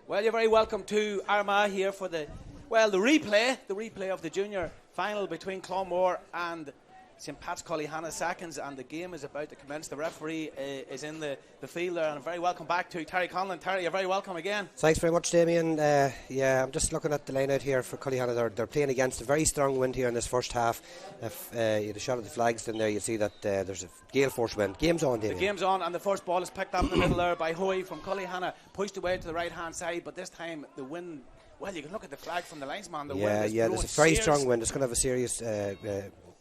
Well, you're very welcome to Armagh here for the replay of the junior final between Clonmore and St Pat's Cullyhanna seconds, and the game is about to commence. The referee is in the field there, and very welcome back to Terry Conlon. Terry, you're very welcome again. Thanks very much, Damien. I'm just looking at the line out here for Cullyhanna. They're playing against a very strong wind here in this first half. If you had a shot at the flags in there, you see that there's a gale force wind. Game's on, Damien. The game's on, and the first ball is picked up in the middle there by Hoey from Cullyhanna, pushed away to the right hand side, but this time the wind, well, you can look at the flag from the linesman. The wind is there's a very strong wind. It's going to have a serious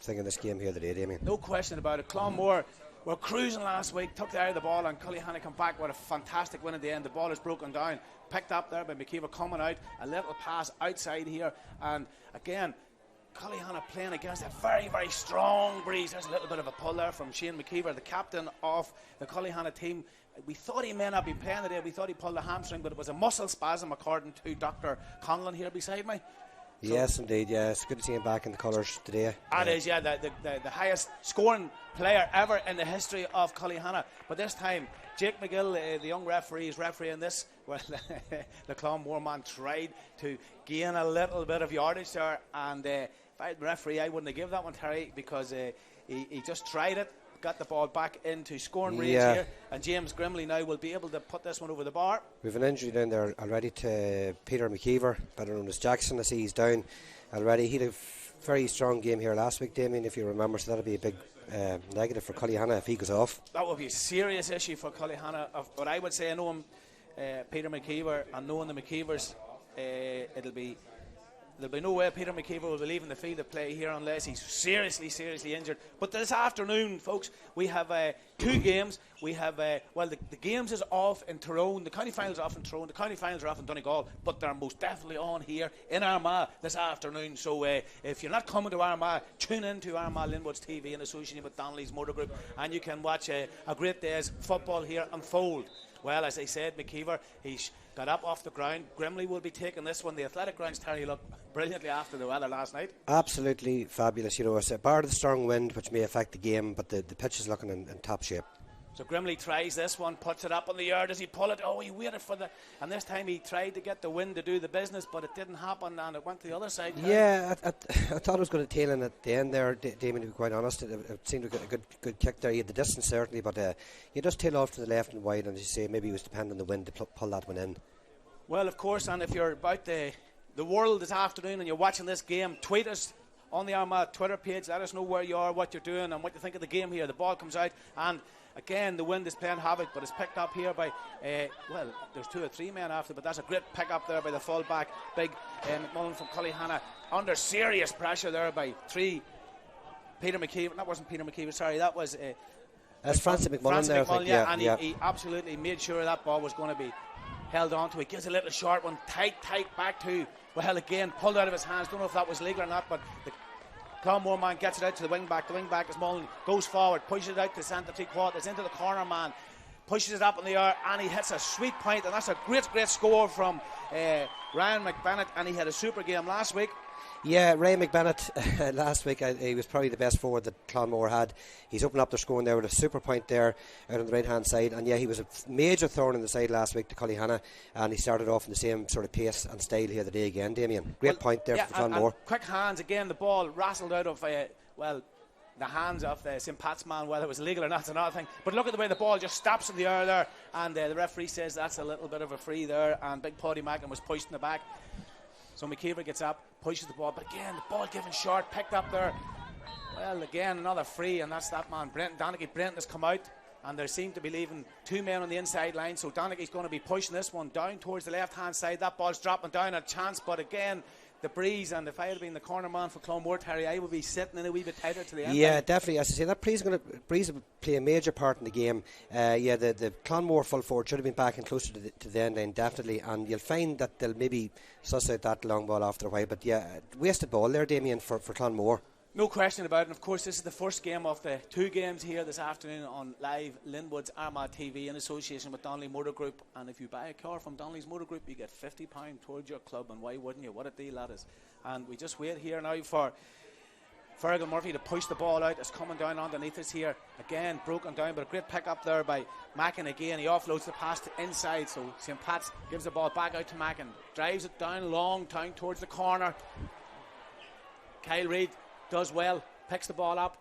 thing in this game here today, Damien. No question about it. Clonmore were cruising last week, took the eye of the ball, and Cullyhanna come back with a fantastic win at the end. The ball is broken down, picked up there by McKeever coming out, a little pass outside here, and again Cullyhanna playing against a very, very strong breeze. There's a little bit of a pull there from Shane McKeever, the captain of the Cullyhanna team. We thought he may not be playing today. We thought he pulled a hamstring, but it was a muscle spasm according to Dr. Conlon here beside me. So yes, indeed. Yeah, it's good to see him back in the colours today. That is, yeah, the highest scoring player ever in the history of Cullyhanna. But this time, Jake McGill, the young referee, is refereeing this. Well, the Clonmore man tried to gain a little bit of yardage there, and if I had the referee, I wouldn't have given that one, Terry, because he just tried it. Got the ball back into scoring range here, and James Grimley now will be able to put this one over the bar. We've an injury down there already to Peter McKeever, better known as Jackson. I see he's down already. He had a very strong game here last week, Damien, if you remember, so that'll be a big negative for Cullyhanna if he goes off. That would be a serious issue for Cullyhanna. But I would say, I know him, Peter McKeever, and knowing the McKeevers, there'll be no way Peter McKeever will be leaving the field of play here unless he's seriously injured. But this afternoon, folks, we have two games. We have, the games is off in Tyrone. The county finals are off in Tyrone. The county finals are off in Donegal. But they're most definitely on here in Armagh this afternoon. So if you're not coming to Armagh, tune in to Armagh Linwood's TV in association with Donnelly's Motor Group, and you can watch a great day's football here unfold. Well, as I said, McKeever, he's got up off the ground. Grimley will be taking this one. The athletic grounds, Terry, looked brilliantly after the weather last night. Absolutely fabulous. You know, it's a bar of the strong wind, which may affect the game, but the pitch is looking in top shape. So Grimley tries this one, puts it up in the air. Does he pull it? Oh, he waited for the... And this time he tried to get the wind to do the business, but it didn't happen, and it went to the other side. Yeah, I thought it was going to tail in at the end there, Damien, to be quite honest. It seemed to get a good kick there. He had the distance, certainly, but he just tailed off to the left and wide, and as you say, maybe he was dependent on the wind to pull that one in. Well, of course, and if you're about the world this afternoon and you're watching this game, tweet us on the Armagh Twitter page. Let us know where you are, what you're doing, and what you think of the game here. The ball comes out, and again, the wind is playing havoc, but it's picked up here by, there's 2 or 3 men after, but that's a great pick up there by the full-back, big McMullen from Cullyhanna, under serious pressure there by 3. Peter McKeever, that wasn't Peter McKeever, sorry, that was... that's Francis McMullen there, I think, he absolutely made sure that ball was going to be held on to. He gives a little short one, tight back to, well, again, pulled out of his hands. Don't know if that was legal or not, but the Clonmore man gets it out to the wing back. The wing back is Mullen, goes forward, pushes it out to centre 3/4, into the corner man, pushes it up in the air, and he hits a sweet point, and that's a great score from Ryan McBennett, and he had a super game last week. Yeah, Ray McBennett last week, he was probably the best forward that Clonmore had. He's opened up their scoring there with a super point there out on the right hand side, and yeah, he was a major thorn in the side last week to Cullyhanna, and he started off in the same sort of pace and style here today again, Damien. Great point there for Clonmore. And quick hands again, the ball wrestled out of the hands of the St Pat's man. Whether it was legal or not, that's another thing, but look at the way the ball just stops in the air there, and the referee says that's a little bit of a free there, and big Paddy Mackin was pushed in the back. So McKeever gets up, pushes the ball, but again, the ball given short, picked up there. Well, again, another free, and that's that man, Donnelly. Brenton has come out, and they seem to be leaving 2 men on the inside line, so Donnelly's going to be pushing this one down towards the left-hand side. That ball's dropping down, a chance, but again, the breeze, and if I had been the corner man for Clonmore, Terry, I would be sitting in a wee bit tighter to the end. Yeah, definitely. As I say, that breeze will play a major part in the game. The Clonmore full forward should have been back and closer to the end line, definitely, and you'll find that they'll maybe suss out that long ball after a while. But yeah, wasted ball there, Damien, for Clonmore. No question about it. And of course, this is the first game of the 2 games here this afternoon on live Linwood's Armagh TV in association with Donnelly Motor Group. And if you buy a car from Donnelly's Motor Group, you get £50 towards your club. And why wouldn't you? What a deal that is. And we just wait here now for Fergal Murphy to push the ball out. It's coming down underneath us here. Again, broken down, but a great pick up there by Mackin again. He offloads the pass to inside, so St. Pat's gives the ball back out to Mackin. Drives it down long, down towards the corner. Kyle Reid does well, picks the ball up,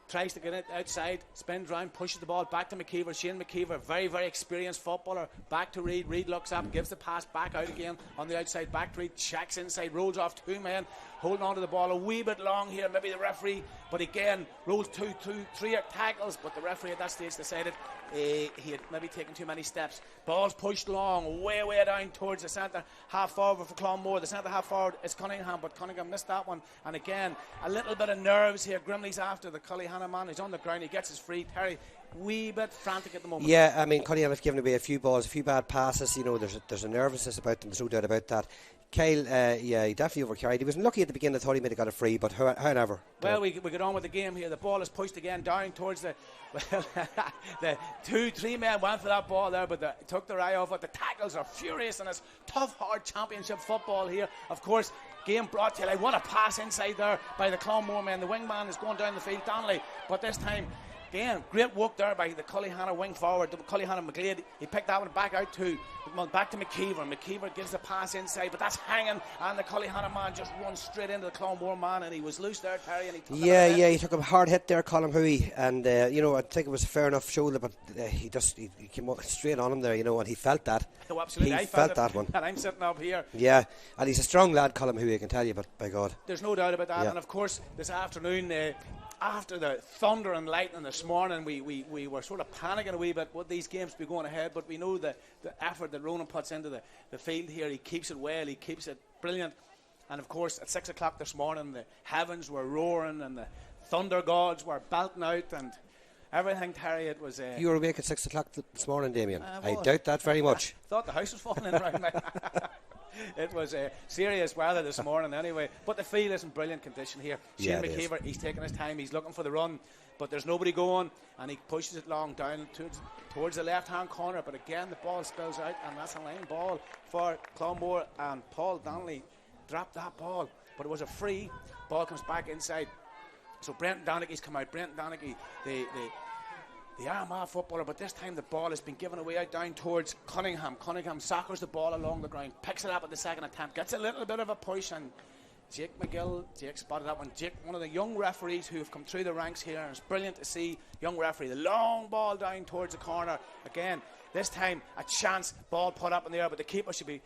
tries to get it outside, spins round, pushes the ball back to McKeever. Shane McKeever, very, very experienced footballer. Back to Reid. Reid looks up, gives the pass back out again on the outside. Back to Reid, checks inside, rolls off 2 men, holding on to the ball a wee bit long here. Maybe the referee, but again, rolls three tackles, but the referee at that stage decided he had maybe taken too many steps. Ball's pushed long, way down towards the centre half forward for Clonmore. The centre half forward is Cunningham, but Cunningham missed that one. And again, a little bit of nerves here. Grimley's after the Cullyhanna man. He's on the ground. He gets his free. Terry, wee bit frantic at the moment. Yeah, I mean, Cullyhanna have given away a few balls, a few bad passes. You know, there's a nervousness about them. There's no doubt about that. Kyle, yeah, he definitely overcarried. He was lucky at the beginning. I thought he might have got a free, but however. Well, we get on with the game here. The ball is pushed again down towards the 2-3 men went for that ball there, but they took their eye off it. The tackles are furious, and it's tough, hard championship football here. Of course, game brought to you like what a pass inside there by the Clonmore man. The wingman is going down the field, Donnelly, but this time, again, great work there by the Cullyhanna wing forward, the Cullyhanna McGlade. He picked that one back out to McKeever. McKeever gives the pass inside, but that's hanging, and the Cullyhanna man just runs straight into the Clonmore man, and he was loose there, Terry, and he took he took a hard hit there, Colin Huey, and you know, I think it was a fair enough shoulder, but he came up straight on him there, you know, and he felt that. Oh, absolutely. He felt that one. And I'm sitting up here. Yeah, and he's a strong lad, Colin Huey, I can tell you, but by God. There's no doubt about that, and of course, this afternoon, after the thunder and lightning this morning, we were sort of panicking a wee bit. Would these games be going ahead? But we know the effort that Ronan puts into the field here. He keeps it well. He keeps it brilliant. And of course, at 6 o'clock this morning, the heavens were roaring and the thunder gods were belting out and everything, Terry. It was. You were awake at 6 o'clock this morning, Damien. I doubt that very much. I thought the house was falling in around me. It was serious weather this morning anyway, but the field is in brilliant condition here. Shane McKeever, he's taking his time, he's looking for the run, but there's nobody going, and he pushes it long down towards the left hand corner, but again the ball spills out, and that's a line ball for Clonmore, and Paul Donnelly dropped that ball, but it was a free. Ball comes back inside, so Brenton Donaghy's come out. Brenton Donaghy, the Armagh footballer, but this time the ball has been given away out down towards Cunningham. Cunningham soccers the ball along the ground, picks it up at the second attempt, gets a little bit of a push, and Jake spotted that one. Jake, one of the young referees who have come through the ranks here, and it's brilliant to see young referee. The long ball down towards the corner. Again, this time a chance, ball put up in the air, but the keeper should be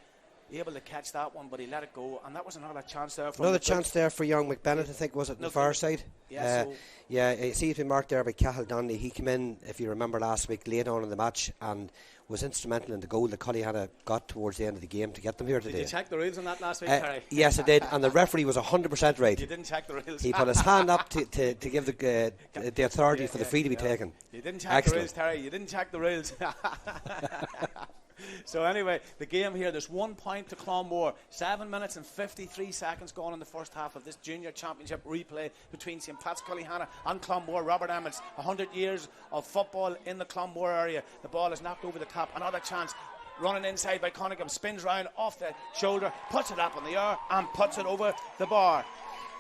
able to catch that one, but he let it go, and that was another chance there. Another chance there for young McBennett, I think, was it, on the far side? Yeah, I see it's been marked there by Cahill Donnelly. He came in, if you remember last week, late on in the match, and was instrumental in the goal that Cullyhanna got towards the end of the game to get them here today. Did you check the rules on that last week, Terry? Yes, I did, and the referee was 100% right. You didn't check the rules. He put his hand up to give the authority for the free to be taken. You didn't check the rules, Terry. You didn't check the rules. So anyway, the game here, there's 1 point to Clonmore. 7 minutes and 53 seconds gone in the first half of this junior championship replay between St. Pat's Cullyhanna and Clonmore. Robert Emmets, 100 years of football in the Clonmore area. The ball is knocked over the top. Another chance. Running inside by Cunningham, spins round off the shoulder, puts it up in the air and puts it over the bar.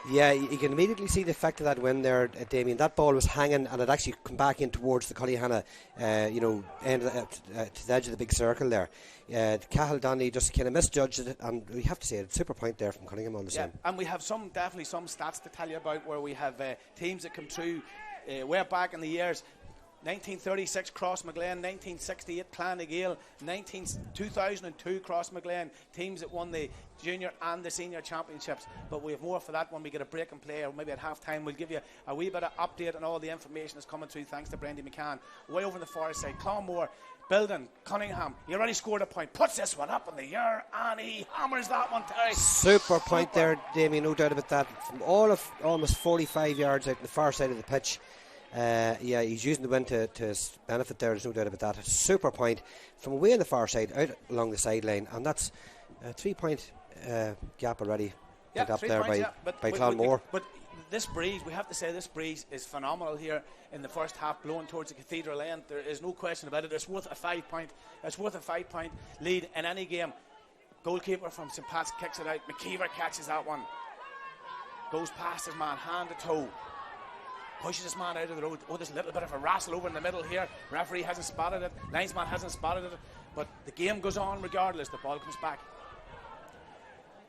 Yeah, you can immediately see the effect of that win there, Damien. That ball was hanging, and it actually come back in towards the Cullyhanna, end to the edge of the big circle there. Cahill Donnelly just kind of misjudged it, and we have to say it's a super point there from Cunningham on the same. And we have definitely some stats to tell you about where we have teams that come through way back in the years. 1936 Crossmaglen, 1968 Clonagale, 2002 Crossmaglen, teams that won the junior and the senior championships. But we have more for that when we get a break and play, or maybe at half time we'll give you a wee bit of update on all the information that's coming through thanks to Brendan McCann. Way over on the far side, Clonmore building, Cunningham, he already scored a point, puts this one up in the air, and he hammers that one, Terry. Super point there, Damien, no doubt about that. From all of almost 45 yards out on the far side of the pitch. He's using the wind to his benefit there, there's no doubt about that. A super point from away on the far side, out along the sideline, and that's a 3 point gap already picked up there by Clonmore. But this breeze, we have to say, this breeze is phenomenal here in the first half, blowing towards the Cathedral end. There is no question about it. It's worth a 5 point. It's worth a 5 point lead in any game. Goalkeeper from St. Pat's kicks it out. McKeever catches that one. goes past his man, hand to toe, pushes his man out of the road. Oh, there's a little bit of a wrestle over in the middle here. Referee hasn't spotted it, linesman hasn't spotted it, but the game goes on regardless. The ball comes back.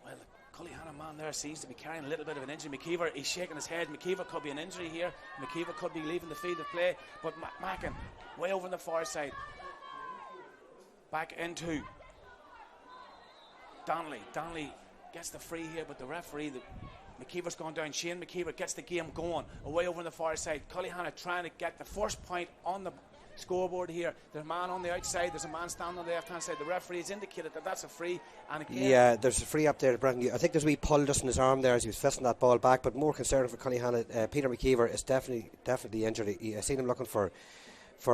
Well, the Cullyhanna man there seems to be carrying a little bit of an injury. McKeever, he's shaking his head. McKeever could be an injury here. McKeever could be leaving the field of play, but Mackin way over on the far side. Back into Donnelly. Donnelly gets the free here, but the referee, McKeever's gone down. Shane McKeever gets the game going away over on the far side. Cullyhanna trying to get the first point on the scoreboard here. There's a man on the outside, there's a man standing on the left hand side. The referee has indicated that that's a free, and again, yeah, there's a free up there, Brendan. I think there's a wee pull just in his arm there as he was fisting that ball back, but more concerning for Cullyhanna, Peter McKeever is definitely injured. I seen him looking for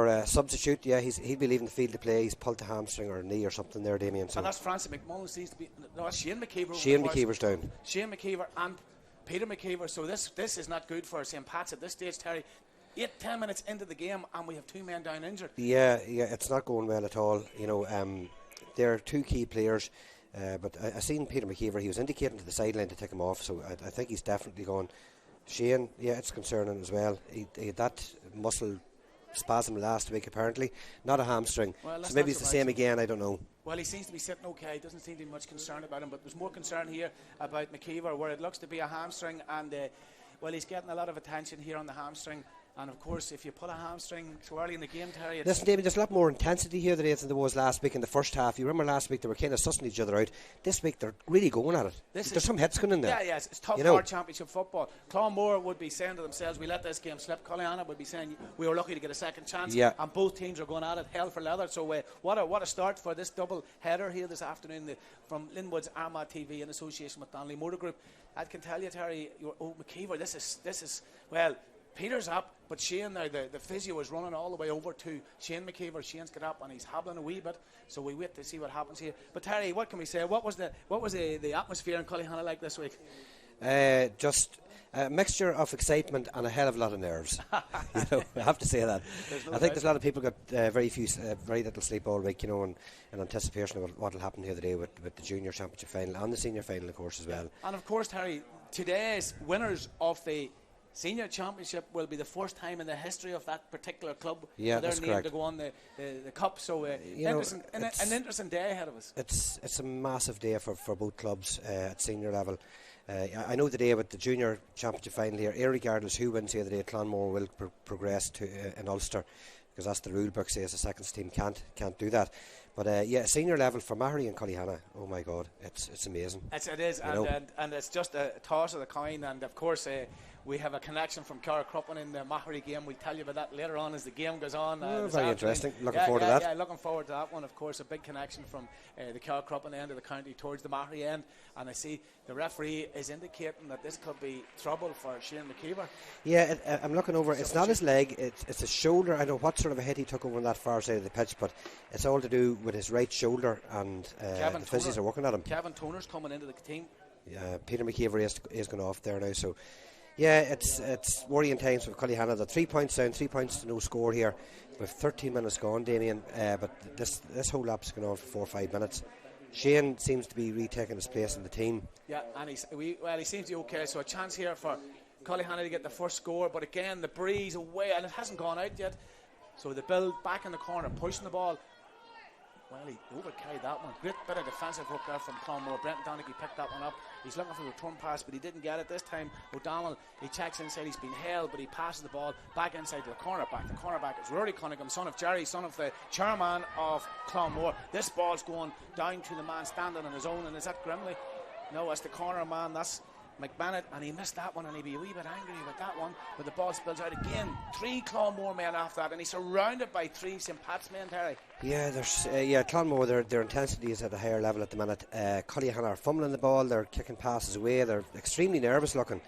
a substitute. Yeah, he'll be leaving the field to play. He's pulled the hamstring or knee or something there, Damien. So. And that's Francis McMullen seems to be. No, that's Shane McKeever. Shane McKeever's down. Shane McKeever and Peter McKeever. So this is not good for St. Pat's at this stage, Terry. 8-10 minutes into the game and we have 2 men down injured. Yeah, it's not going well at all. You know, they're 2 key players. But I seen Peter McKeever. He was indicating to the sideline to take him off. So I think he's definitely gone. Shane, yeah, it's concerning as well. He had that muscle spasm last week apparently, not a hamstring. Well, so maybe it's the same again, I don't know. Well, he seems to be sitting okay, doesn't seem to be much concern about him, but there's more concern here about McKeever where it looks to be a hamstring, and well, he's getting a lot of attention here on the hamstring. And of course, if you pull a hamstring so early in the game, Terry. Listen, David, there's a lot more intensity here today than there was last week in the first half. You remember last week they were kind of sussing each other out. This week they're really going at it. There's some hits going in there. Yeah, it's tough, hard championship football. Clonmore would be saying to themselves, we let this game slip. Cullyhanna would be saying, we were lucky to get a second chance. Yeah. And both teams are going at it, hell for leather. So what a start for this double header here this afternoon from Linwood's Armagh TV in association with Donnelly Motor Group. I can tell you, Terry, McKeever, this is well, Peter's up, but Shane now, the physio is running all the way over to Shane McKeever. Shane's got up and he's hobbling a wee bit, so we wait to see what happens here. But Terry, what can we say? What was the atmosphere in Cullyhanna like this week? Just a mixture of excitement and a hell of a lot of nerves. You know, I have to say that. I think there's a lot of people got very little sleep all week, you know, in anticipation of what will happen here today with the junior championship final and the senior final, of course, as well. And of course, Terry, today's winners of the Senior Championship will be the first time in the history of that particular club for their name correct. To go on the cup. So an interesting day ahead of us. It's a massive day for both clubs at senior level. I know today with the Junior Championship final here, irregardless who wins here today, Clonmore will progress to in Ulster, because that's the rule book says the seconds team can't do that. But senior level for Mahary and Cullyhanna, oh my God, it's amazing. It is, and it's just a toss of the coin. And of course, we have a connection from Carrickcruppen in the Mahary game. We'll tell you about that later on as the game goes on. Very interesting. Looking forward to that. Yeah, looking forward to that one. Of course, a big connection from the Carrickcruppen end of the county towards the Mahary end. And I see the referee is indicating that this could be trouble for Shane McKeever. Yeah, I'm looking over. It's not his leg. It's his shoulder. I don't know what sort of a hit he took over on that far side of the pitch, but it's all to do with his right shoulder, and the physios are working at him. Kevin Toner's coming into the team. Yeah, Peter McKeever is going off there now. So, yeah, it's worrying times for Cullyhanna. The 3 points down, 3 points to no score here, with 13 minutes gone, Damien. But this whole lap's going on for 4 or 5 minutes. Shane seems to be retaking his place in the team. Yeah, and he seems to be okay. So a chance here for Cullyhanna to get the first score. But again, the breeze away, and it hasn't gone out yet. So the Bill back in the corner, pushing the ball. Well, he overcarried that one. Great bit of defensive work there from Clonmore. Brenton Donnelly picked that one up. He's looking for the return pass, but he didn't get it this time. O'Donnell, he checks inside. He's been held, but he passes the ball back inside to the cornerback. The cornerback is Rory Cunningham, son of Jerry, son of the chairman of Clonmore. This ball's going down to the man standing on his own, and is that Grimley? No, that's the corner man. That's McBennett, and he missed that one, and he'd be a wee bit angry with that one, but the ball spills out again. 3 Clonmore men after that, and he's surrounded by 3 St. Pat's men, Terry. Yeah, there's Clonmore, their intensity is at a higher level at the minute. Cullyhanna are fumbling the ball, they're kicking passes away, they're extremely nervous looking.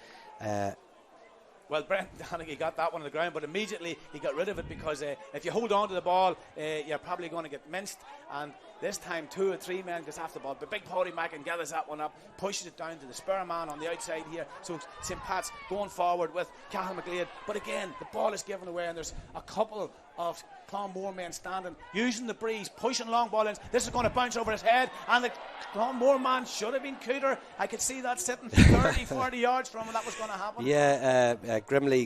Well, Brent Donnelly got that one on the ground, but immediately he got rid of it, because if you hold on to the ball, you're probably going to get minced. And this time 2 or 3 men gets after the ball, but big Paddy Mackin gathers that one up, pushes it down to the spur man on the outside here. So St. Pat's going forward with Cathal McGlade, but again the ball is given away, and there's a couple of Clonmore men standing, using the breeze, pushing long ball in. This is going to bounce over his head, and the Clonmore man should have been cooler. I could see that sitting 30, 40 yards from him. That was going to happen. Yeah,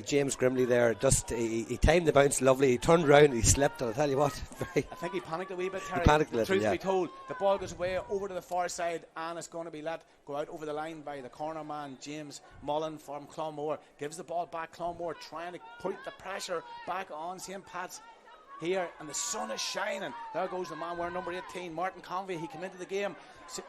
James Grimley there, just he timed the bounce lovely. He turned round and he slipped, and I tell you what, I think he panicked a wee bit, Terry. He panicked a little, Truth yeah. be told, the ball goes away over to the far side, and it's going to be let go out over the line by the corner man, James Mullen from Clonmore. Gives the ball back, Clonmore trying to put the pressure back on St. Pat's here, and the sun is shining. There goes the man wearing number 18, Martin Convey. He came into the game.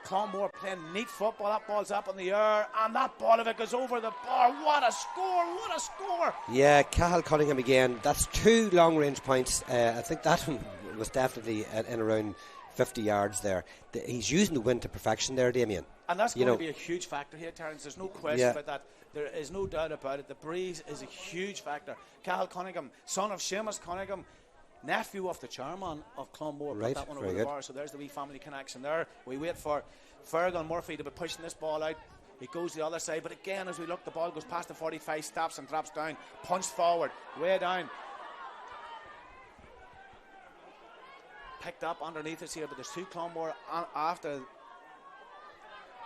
Clonmore playing neat football. That ball's up in the air, and that ball of it goes over the bar. What a score! What a score! Yeah, Cahill Cunningham again. That's 2 long range points. I think that one was definitely in around 50 yards there. He's using the wind to perfection there, Damien. And that's going to be a huge factor here, Terence. There's no question about that. There is no doubt about it. The breeze is a huge factor. Cahill Cunningham, son of Seamus Cunningham, nephew of the chairman of Clonmore, right, put that one over the bar. So there's the wee family connection there. We wait for Fergal Murphy to be pushing this ball out. He goes the other side, but again, as we look, the ball goes past the 45, stops and drops down, punched forward, way down. Picked up underneath us here, but there's 2 Clonmore after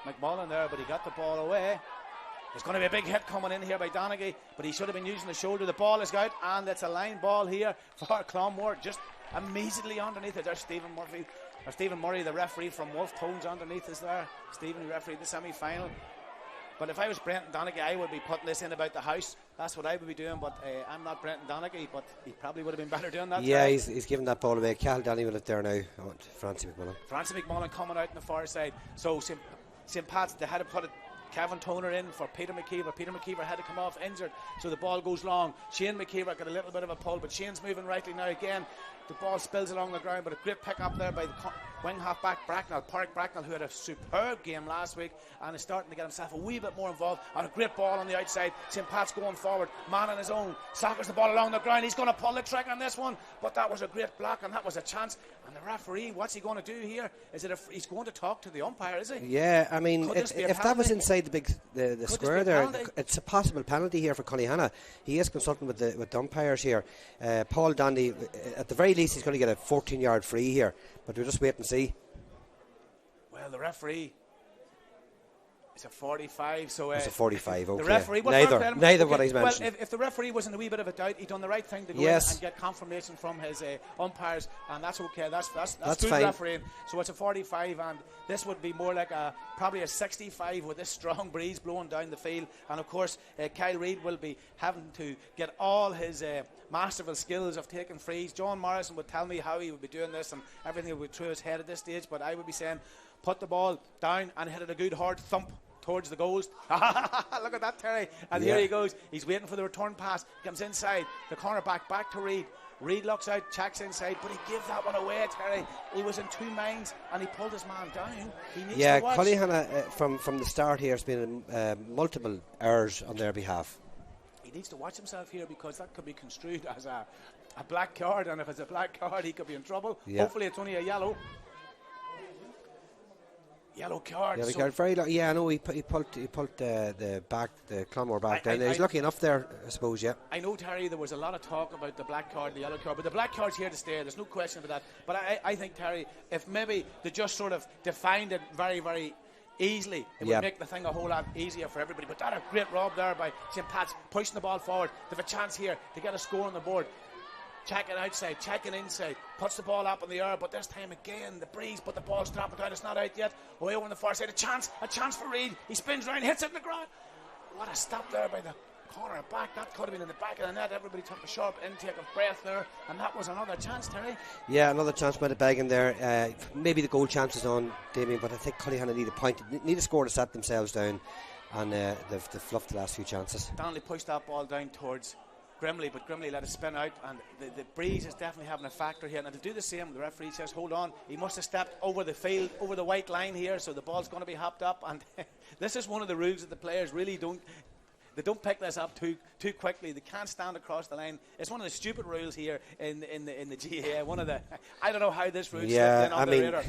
McMullen there, but he got the ball away. There's going to be a big hit coming in here by Donnelly, but he should have been using the shoulder. The ball is out, and it's a line ball here for Clonmore, just immediately underneath it. There's Stephen Murray, the referee from Wolf Tones, underneath us there. Stephen, who refereed the semi-final. But if I was Brenton Donnelly, I would be putting this in about the house. That's what I would be doing, but I'm not Brenton Donnelly, but he probably would have been better doing that. Yeah, he's giving that ball away. Cahill Donnelly with it there now. Francie McMullen. Francie McMullen coming out on the far side. So St. Pat's, they had to put it. Kevin Toner in for Peter McKeever. Peter McKeever had to come off injured, so the ball goes long. Shane McKeever got a little bit of a pull, but Shane's moving rightly now again. The ball spills along the ground, but a great pick up there by the wing half-back Bracknell, Pádraig Bracknell, who had a superb game last week and is starting to get himself a wee bit more involved. And a great ball on the outside. St. Pat's going forward, man on his own, soccers the ball along the ground. He's going to pull the trigger on this one, but that was a great block and that was a chance. And the referee, what's he going to do here? He's going to talk to the umpire, is he? Yeah, I mean, if that was inside the square there, it's a possible penalty here for Cullyhanna. He is consulting with the umpires here. Paul Donnelly, at the very least, he's going to get a 14-yard free here, but we'll just wait and see. Well, the referee, it's a 45, so it's a 45. Okay. The referee, neither what he's mentioned. Well, if the referee was in a wee bit of a doubt, he'd done the right thing to go in and get confirmation from his umpires, and that's okay. That's good fine. Refereeing. So it's a 45, and this would be more like probably a 65 with this strong breeze blowing down the field. And of course, Kyle Reid will be having to get all his masterful skills of taking frees. John Morrison would tell me how he would be doing this, and everything would be through his head at this stage. But I would be saying, put the ball down and hit it a good hard thump towards the goals. Look at that, Terry. And here he goes. He's waiting for the return pass. Comes inside. The cornerback back to Reid. Reid looks out, checks inside, but he gives that one away, Terry. He was in 2 minds and he pulled his man down. He needs to watch. Cullyhanna from the start here has been multiple errors on their behalf. He needs to watch himself here, because that could be construed as a black card, and if it's a black card, he could be in trouble. Hopefully it's only a yellow card. Yellow card. Very long. Yeah, I know he pulled the Clonmore back down. He's lucky enough there, I suppose. Yeah. I know, Terry. There was a lot of talk about the black card, the yellow card, but the black card's here to stay. There's no question about that. But I think, Terry, if maybe they just sort of defined it very, very easily, it would make the thing a whole lot easier for everybody. But that a great rob there by St. Pat's, pushing the ball forward. They have a chance here to get a score on the board. Checking outside, checking inside, puts the ball up in the air, but this time again, the breeze, but the ball's dropping down, it's not out yet. Away on the far side, a chance for Reid. He spins round, hits it in the ground. What a stop there by the corner back. That could have been in the back of the net. Everybody took a sharp intake of breath there, and that was another chance, Terry. Yeah, another chance by the bag in there. Maybe the goal chance is on, Damien, but I think Cullyhanna need a point, need a score to set themselves down, and they've fluffed the last few chances. Donnelly pushed that ball down towards Grimley, but Grimley let it spin out, and the breeze is definitely having a factor here, and it'll do the same. The referee says hold on, he must have stepped over the field, over the white line here, so the ball's going to be hopped up, and this is one of the rules that the players really don't pick this up too quickly. They can't stand across the line. It's one of the stupid rules here in the GAA. One of the, I don't know how this rule slipped in on the radar.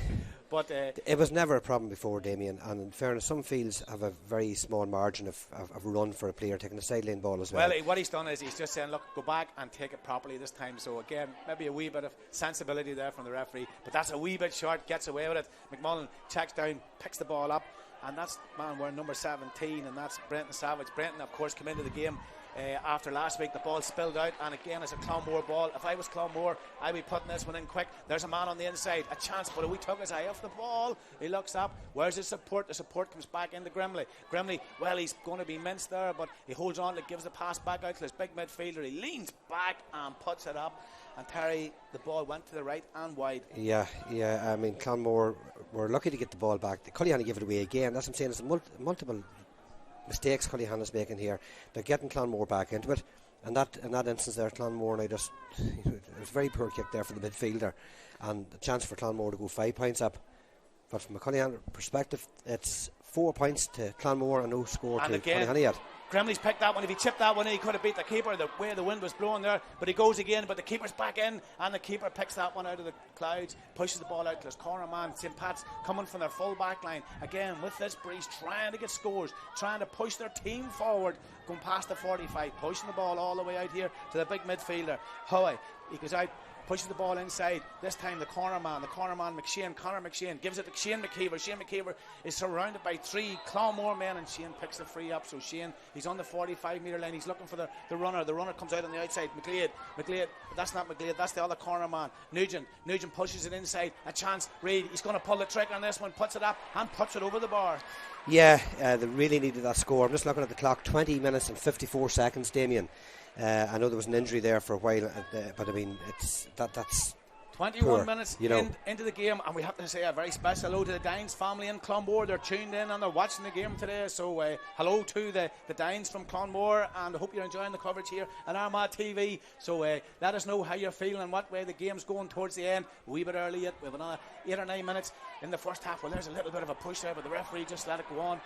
But it was never a problem before, Damien, and in fairness, some fields have a very small margin of run for a player taking a sideline ball as well. Well, what he's done is he's just saying, look, go back and take it properly this time. So again, maybe a wee bit of sensibility there from the referee, but that's a wee bit short, gets away with it. McMullen checks down, picks the ball up, and that's man wearing number 17, and that's Brenton Savage. Brenton, of course, came into the game after last week. The ball spilled out, and again it's a Clonmore ball. If I was Clonmore, I'd be putting this one in quick. There's a man on the inside, a chance, but we took his eye off the ball. He looks up, where's his support? The support comes back into Grimley. Grimley, well, he's going to be minced there, but he holds on, gives the pass back out to his big midfielder. He leans back and puts it up, and Terry, the ball went to the right and wide. Yeah, I mean, Clonmore were lucky to get the ball back. Cullyhanna gave it away again. That's what I'm saying, it's multiple mistakes Cullyhanna's making here. They're getting Clonmore back into it, and in that instance there, Clonmore now just it was a very poor kick there for the midfielder, and a chance for Clonmore to go 5 points up. But from a Cullyhanna perspective, it's 4 points to Clonmore and no score to Cullyhanna yet. Grimley's picked that one. If he chipped that one in, he could have beat the keeper the way the wind was blowing there. But he goes again, but the keeper's back in, and the keeper picks that one out of the clouds, pushes the ball out to his corner man. St. Pat's coming from their full back line. Again, with this breeze, trying to get scores, trying to push their team forward, going past the 45, pushing the ball all the way out here to the big midfielder. Howie, he goes out, pushes the ball inside. This time the corner man McShane, Conor McShane, gives it to Shane McKeever. Shane McKeever is surrounded by 3 Clonmore men, and Shane picks the free up. So Shane, he's on the 45 metre line. He's looking for the runner. The runner comes out on the outside. McGlade, that's not McGlade, that's the other corner man. Nugent pushes it inside. A chance. Reid, he's going to pull the trigger on this one, puts it up and puts it over the bar. Yeah, they really needed that score. I'm just looking at the clock, 20 minutes and 54 seconds, Damien. I know there was an injury there for a while, but I mean, that's 21 poor, minutes into the game, and we have to say a very special hello to the Dines family in Clonmore. They're tuned in and they're watching the game today, so hello to the Dines from Clonmore, and I hope you're enjoying the coverage here on Armagh TV. So let us know how you're feeling and what way the game's going towards the end. A wee bit early yet, we have another 8 or 9 minutes in the first half. Well, there's a little bit of a push there, but the referee just let it go on.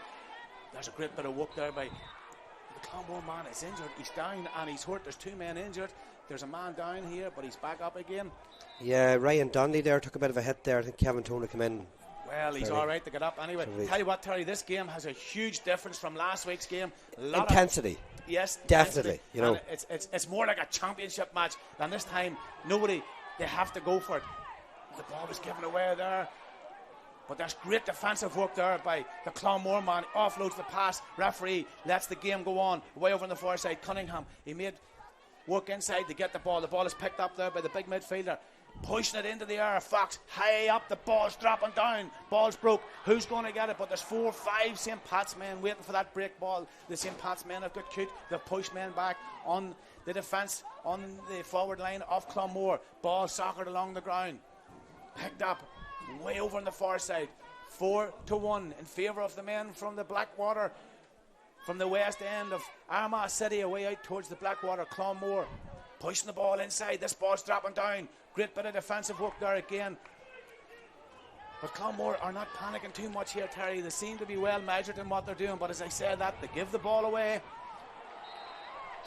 There's a great bit of work there by the Clonmore man. Is injured, he's down and he's hurt. There's 2 men injured. There's a man down here, but he's back up again. Yeah, Ryan Donnelly there took a bit of a hit there. I think Kevin Tona came in. Well, he's all right to get up anyway. Tell you what, Terry, this game has a huge difference from last week's game. Intensity. Yes, definitely. You know, it's more like a championship match than this time. They have to go for it. The ball was given away there. But there's great defensive work there by the Clonmore man. Offloads the pass. Referee lets the game go on. Way over on the far side, Cunningham. He made work inside to get the ball. The ball is picked up there by the big midfielder. Pushing it into the air. Fox high up. The ball's dropping down. Ball's broke. Who's going to get it? But there's 4 or 5 St. Pat's men waiting for that break ball. The St. Pat's men have got cute. They've pushed men back on the defence, on the forward line of Clonmore. Ball soccered along the ground. Picked up. Way over on the far side. 4-1 in favour of the men from the Blackwater, from the west end of Armagh City, away out towards the Blackwater. Clonmore pushing the ball inside. This ball's dropping down. Great bit of defensive work there again. But Clonmore are not panicking too much here, Terry. They seem to be well measured in what they're doing, but as I said that, they give the ball away.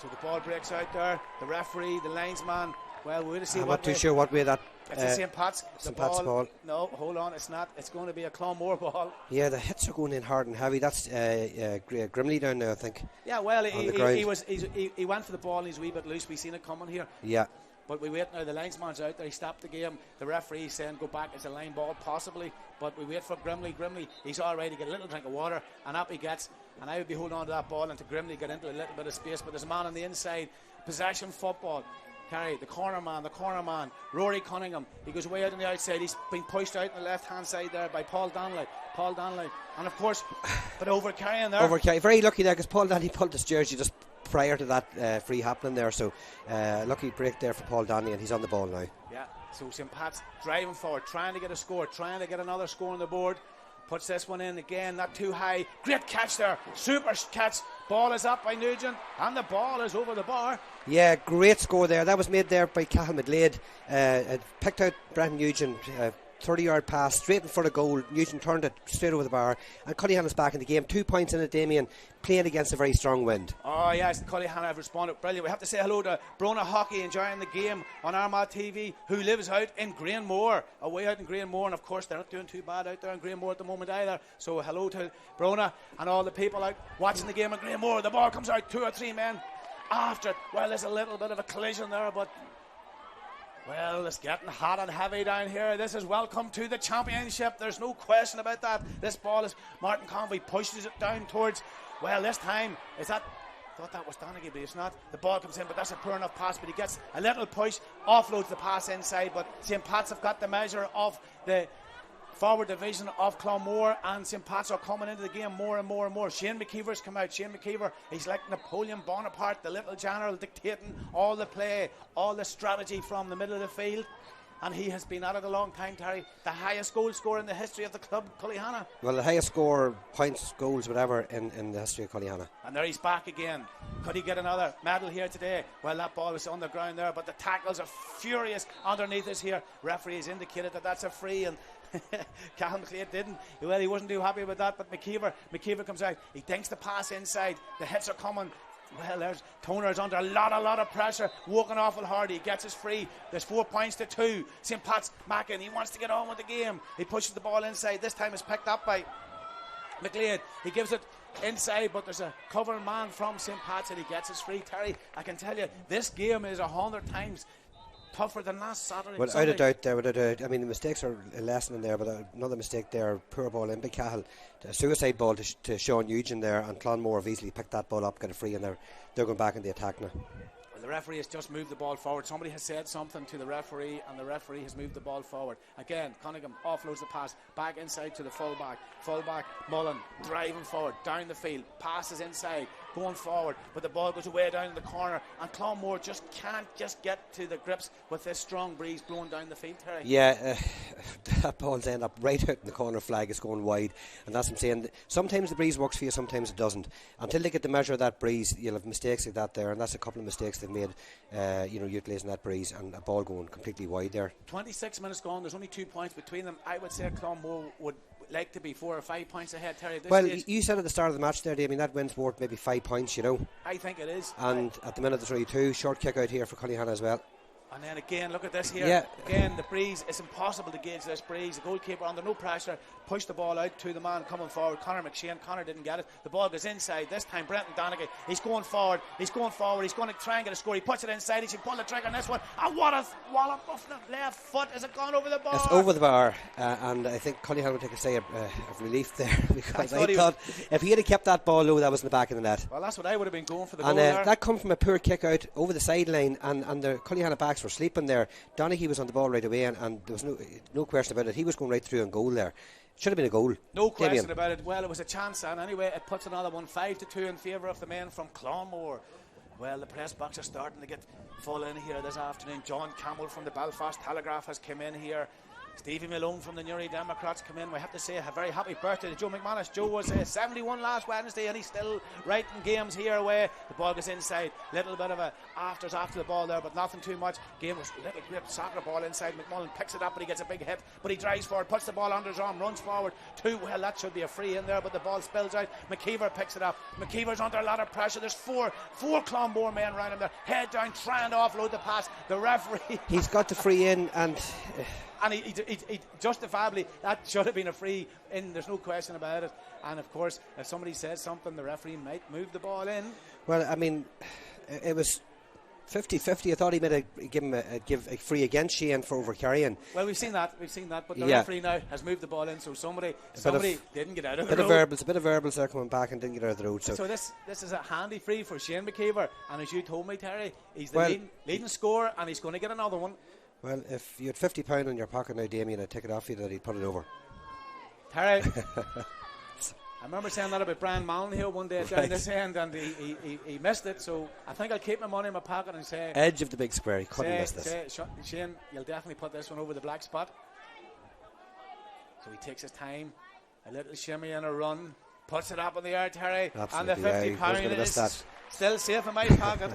So the ball breaks out there. The referee, the linesman, well, we'll see. I'm not too sure what way that. It's a St. Pat's. St. Pat's ball. No, hold on, it's not. It's going to be a Clonmore ball. Yeah, the hits are going in hard and heavy. That's Grimley down there, I think. Yeah, well, he went for the ball and he's a wee bit loose. We've seen it coming here. Yeah. But we wait now. The linesman's out there. He stopped the game. The referee saying go back. It's a line ball, possibly. But we wait for Grimley. Grimley, he's all right. He get a little drink of water, and up he gets. And I would be holding on to that ball until Grimley get into a little bit of space. But there's a man on the inside. Possession football. Carry the corner man, Rory Cunningham. He goes way out on the outside. He's been pushed out on the left hand side there by Paul Donnelly, and of course, but over carrying there. Very lucky there because Paul Donnelly pulled his jersey just prior to that free happening there. So lucky break there for Paul Donnelly, and he's on the ball now. Yeah. So St. Pat's driving forward, trying to get a score, trying to get another score on the board. Puts this one in again, not too high. Great catch there, super catch. Ball is up by Nugent, and the ball is over the bar. Yeah, great score there. That was made there by Cathal McGlade. Picked out Brenton Nugent, 30-yard pass straight in front of goal. Nugent turned it straight over the bar, and Cullyhanna's back in the game. 2 points in it, Damien, playing against a very strong wind. Oh yes, Cullyhanna have responded brilliant. We have to say hello to Brona Hockey enjoying the game on Armagh TV, who lives out in Greenmore, away out in Greenmore, and of course they're not doing too bad out there in Greenmore at the moment either. So hello to Brona and all the people out watching the game in Greenmore. The ball comes out, 2 or 3 men after it. Well, there's a little bit of a collision there, but well, it's getting hot and heavy down here. This is welcome to the championship. There's no question about that. This ball is Martin Convey pushes it down towards, well, this time is that, thought that was Donnelly, but it's not. The ball comes in, but that's a poor enough pass, but he gets a little push, offloads the pass inside, but St. Pat's have got the measure of the forward division of Clonmore, and St. Pat's are coming into the game more and more and more. Shane McKeever's come out. Shane McKeever, he's like Napoleon Bonaparte, the little general, dictating all the play, all the strategy from the middle of the field. And he has been at it a long time, Terry. The highest goal scorer in the history of the club, Cullyhanna. Well, the highest score, points, goals, whatever, in the history of Cullyhanna. And there he's back again. Could he get another medal here today? Well, that ball was on the ground there, but the tackles are furious underneath us here. Referee has indicated that that's a free, and Callum McLeod didn't. Well, he wasn't too happy with that, but McKeever comes out. He dinks the pass inside. The hits are coming. Well, there's Toner's under a lot of pressure, walking awful hard. He gets his free. There's 4 points to 2. St. Pat's Mackin, he wants to get on with the game. He pushes the ball inside. This time it's picked up by McLeod. He gives it inside, but there's a covering man from St. Pat's, and he gets his free. Terry, I can tell you, this game is 100 times tougher than last Saturday. Well, out of doubt there, without a doubt. I mean, the mistakes are a lesson in there, but another mistake there, poor ball in by Cahill. A suicide ball to Sean Nugent there, and Clonmore have easily picked that ball up, got a free, and they're going back in the attack now. Well, the referee has just moved the ball forward. Somebody has said something to the referee, and the referee has moved the ball forward. Again, Cunningham offloads the pass back inside to the fullback. Mullen driving forward down the field, passes inside, going forward, but the ball goes away down in the corner, and Clonmore just can't get to the grips with this strong breeze blowing down the field, Terry. Yeah, that ball's end up right out in the corner flag. It's going wide, and that's what I'm saying. Sometimes the breeze works for you, sometimes it doesn't. Until they get the measure of that breeze, you'll have mistakes like that there, and that's a couple of mistakes they've made, utilising that breeze, and a ball going completely wide there. 26 minutes gone, there's only 2 points between them. I would say Clonmore would like to be 4 or 5 points ahead, Terry. Well, you said at the start of the match there, Damien, that win's worth maybe 5 points, I think it is. And at the minute there's only 2. Short kick out here for Cullyhanna as well. And then again, look at this here. Yeah. Again, the breeze, it's impossible to gauge this breeze. The goalkeeper under no pressure, pushed the ball out to the man coming forward, Conor McShane. Conor didn't get it. The ball goes inside. This time, Brenton Donnelly, he's going forward. He's going to try and get a score. He puts it inside. He should pull the trigger on this one. And what a wallop off the left foot. Has it gone over the bar? It's over the bar. And I think Cullyhanna would take a sigh of relief there, because I thought if he had kept that ball low, that was in the back of the net. Well, that's what I would have been going for the goal there. That come from a poor kick out over the sideline, and the Cullyhanna backs were sleeping there. Donaghy was on the ball right away, and there was no question about it. He was going right through and goal there. Should have been a goal. No question about it. Well, it was a chance, and anyway, it puts another one 5-2 in favour of the men from Clonmore. Well, the press box are starting to get full in here this afternoon. John Campbell from the Belfast Telegraph has come in here. Stevie Malone from the Newry Democrats come in. We have to say a very happy birthday to Joe McManus. Joe was 71 last Wednesday, and he's still writing games here away. The ball goes inside. Little bit of a afters after the ball there, but nothing too much. Game was a little grip, soccer ball inside. McMullen picks it up, but he gets a big hit. But he drives forward, puts the ball under his arm, runs forward. Well, that should be a free in there, but the ball spills out. McKeever picks it up. McKeever's under a lot of pressure. There's four Clonmore men around him there. Head down, trying to offload the pass. The referee, he's got the free in, and he justifiably, that should have been a free in, there's no question about it. And of course, if somebody says something, the referee might move the ball in. Well, I mean, it was 50-50. I thought he might give a free against Shane for overcarrying. Well, we've seen that, but the referee now has moved the ball in, so somebody didn't get out of the road. A bit of verbals there coming back and didn't get out of the road. So this is a handy free for Shane McKeever, and as you told me, Terry, he's the leading scorer, and he's going to get another one. Well, if you had £50 in your pocket now, Damien, I'd take it off you that he'd put it over. Terry, I remember saying that about Brian Malonhill one day down this end, and he missed it, so I think I'll keep my money in my pocket and say... Edge of the big square, he couldn't miss this. Shane, you'll definitely put this one over the black spot. So he takes his time, a little shimmy and a run, puts it up in the air, Terry, absolutely, and the £50 is still safe in my pocket.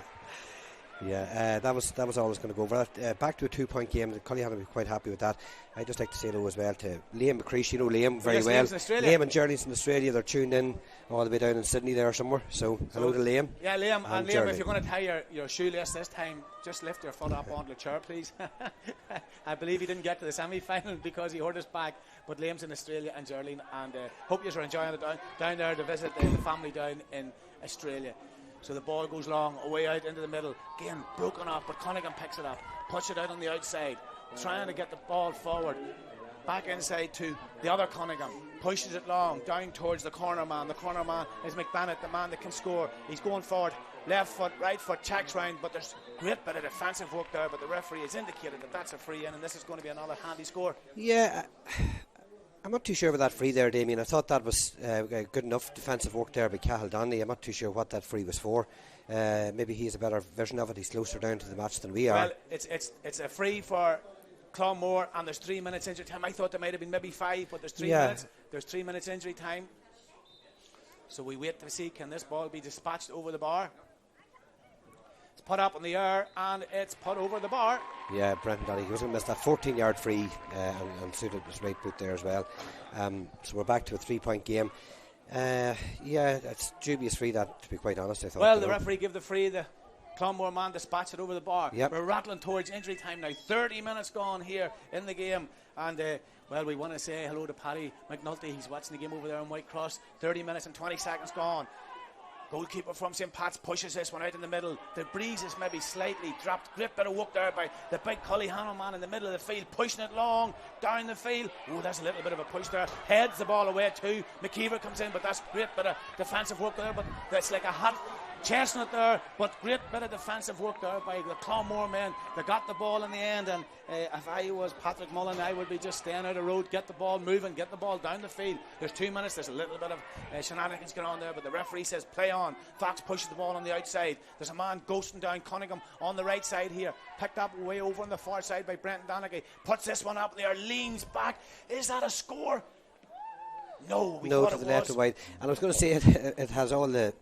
Yeah, that was always going to go over that. Back to a 2-point game. Cullyhanna will be quite happy with that. I'd just like to say hello as well to Liam McCreesh. You know Liam very well. Liam and Journeys in Australia. They're tuned in all the way down in Sydney there somewhere. So hello to Liam. Yeah, Liam. And Liam, if you're going to tie your shoelace this time, just lift your foot up onto the chair, please. I believe he didn't get to the semi-final because he hurt his back. But Liam's in Australia and Geraldine, and hope you're enjoying it down there to visit the family down in Australia. So the ball goes long, away out into the middle. Again, broken off, but Connigan picks it up. Puts it out on the outside. Trying to get the ball forward. Back inside to the other Connigan. Pushes it long, down towards the corner man. The corner man is McBennett, the man that can score. He's going forward. Left foot, right foot, checks round. But there's great bit of defensive work there. But the referee has indicated that that's a free in. And this is going to be another handy score. Yeah, I'm not too sure about that free there, Damien. I thought that was good enough defensive work there by Cahill Donnelly. I'm not too sure what that free was for. Maybe he has a better vision of it. He's closer down to the match than we are. Well, it's a free for Clonmore, and there's 3 minutes injury time. I thought there might have been maybe 5, but there's 3 minutes. There's 3 minutes injury time. So we wait to see, can this ball be dispatched over the bar? It's put up in the air, and it's put over the bar. Yeah, Brenton Donnelly, he was going to miss that 14-yard free and suited his right boot there as well. So we're back to a 3-point game. Yeah, it's dubious free that, to be quite honest, I thought. Well, the referee gave the free, the Clonmore man dispatched it over the bar. Yep. We're rattling towards injury time now. 30 minutes gone here in the game. And, well, we want to say hello to Paddy McNulty. He's watching the game over there in Whitecross. 30 minutes and 20 seconds gone. Goalkeeper from St. Pat's pushes this one out in the middle. The breeze is maybe slightly dropped. Great bit of work there by the big Cullyhanna man in the middle of the field, pushing it long down the field. Oh, that's a little bit of a push there. Heads the ball away too. McKeever comes in, but that's great bit of defensive work there. But that's like a hot chestnut there, but great bit of defensive work there by the Clonmore men. They got the ball in the end, and if I was Patrick Mullen, I would be just staying out of the road, get the ball moving, get the ball down the field. There's 2 minutes, there's a little bit of shenanigans going on there, but the referee says play on. Fox pushes the ball on the outside. There's a man ghosting down Cunningham on the right side here, picked up way over on the far side by Brenton Donnelly. Puts this one up there, leans back. Is that a score? No, to the left and wide. And I was going to say it has all the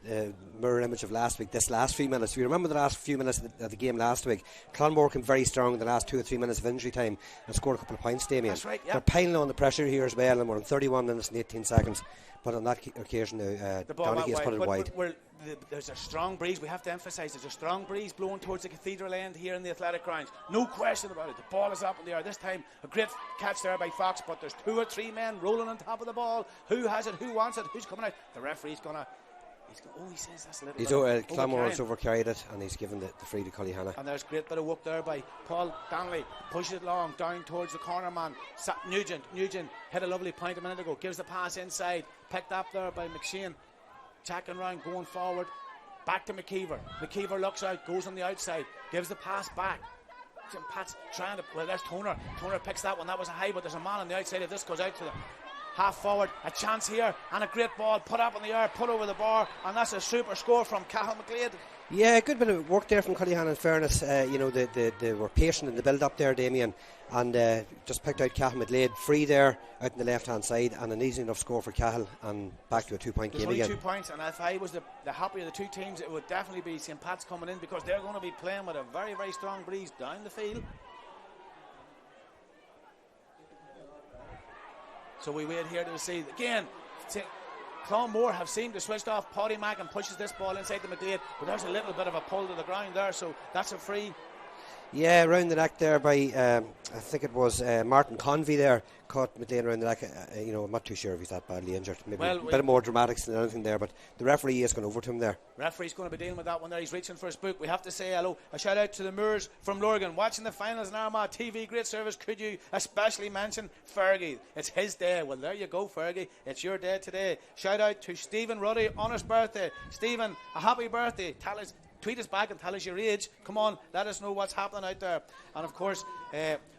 mirror image of last week, this last 3 minutes. If you remember the last few minutes of the game last week, Clonmore came very strong in the last 2 or 3 minutes of injury time and scored a couple of points, Damien. That's right, yeah. They're piling on the pressure here as well, and we're in 31 minutes and 18 seconds. But on that occasion, Donaghy has put it wide. There's a strong breeze. We have to emphasise there's a strong breeze blowing towards the cathedral end here in the athletic grounds. No question about it. The ball is up in the air. This time a great catch there by Fox, but there's 2 or 3 men rolling on top of the ball. Who has it? Who wants it? Who's coming out? The referee's gonna. He says that's a little. Clonmore has overcarried it, and he's given the free to Cullyhanna. And there's a great bit of work there by Paul Donnelly. Pushes it long down towards the corner man. Nugent hit a lovely point a minute ago. Gives the pass inside. Picked up there by McShane. Checking round, going forward. Back to McKeever. McKeever looks out, goes on the outside, gives the pass back. St. Pat's trying to. Well, there's Toner. Toner picks that one. That was a high, but there's a man on the outside. If this goes out to the half forward, a chance here, and a great ball put up in the air, put over the bar, and that's a super score from Cahill McGlade. Yeah, good bit of work there from Cullyhanna in fairness. They were patient in the build up there, Damien, and just picked out Cahill McGlade free there out on the left hand side, and an easy enough score for Cahill, and back to a 2-point game again. 2 points, and if I was the happier of the two teams, it would definitely be St. Pat's coming in, because they're going to be playing with a very, very strong breeze down the field. So we wait here to see again. Clonmore have seemed to switch off. Paddy Mack and pushes this ball inside the McGlade, but there's a little bit of a pull to the ground there, so that's a free. Yeah, round the neck there by I think it was Martin Convey there, caught McLean around the neck. I'm not too sure if he's that badly injured. Maybe a bit more dramatics than anything there, but the referee is going over to him there. Referee's going to be dealing with that one there. He's reaching for his book. We have to say hello, a shout out to the Moors from Lurgan watching the finals in Armagh TV. Great service. Could you especially mention Fergie? It's his day. Well, there you go, Fergie. It's your day today. Shout out to Stephen Ruddy on his birthday. Stephen, a happy birthday. Tweet us back and tell us your age. Come on, let us know what's happening out there. And of course,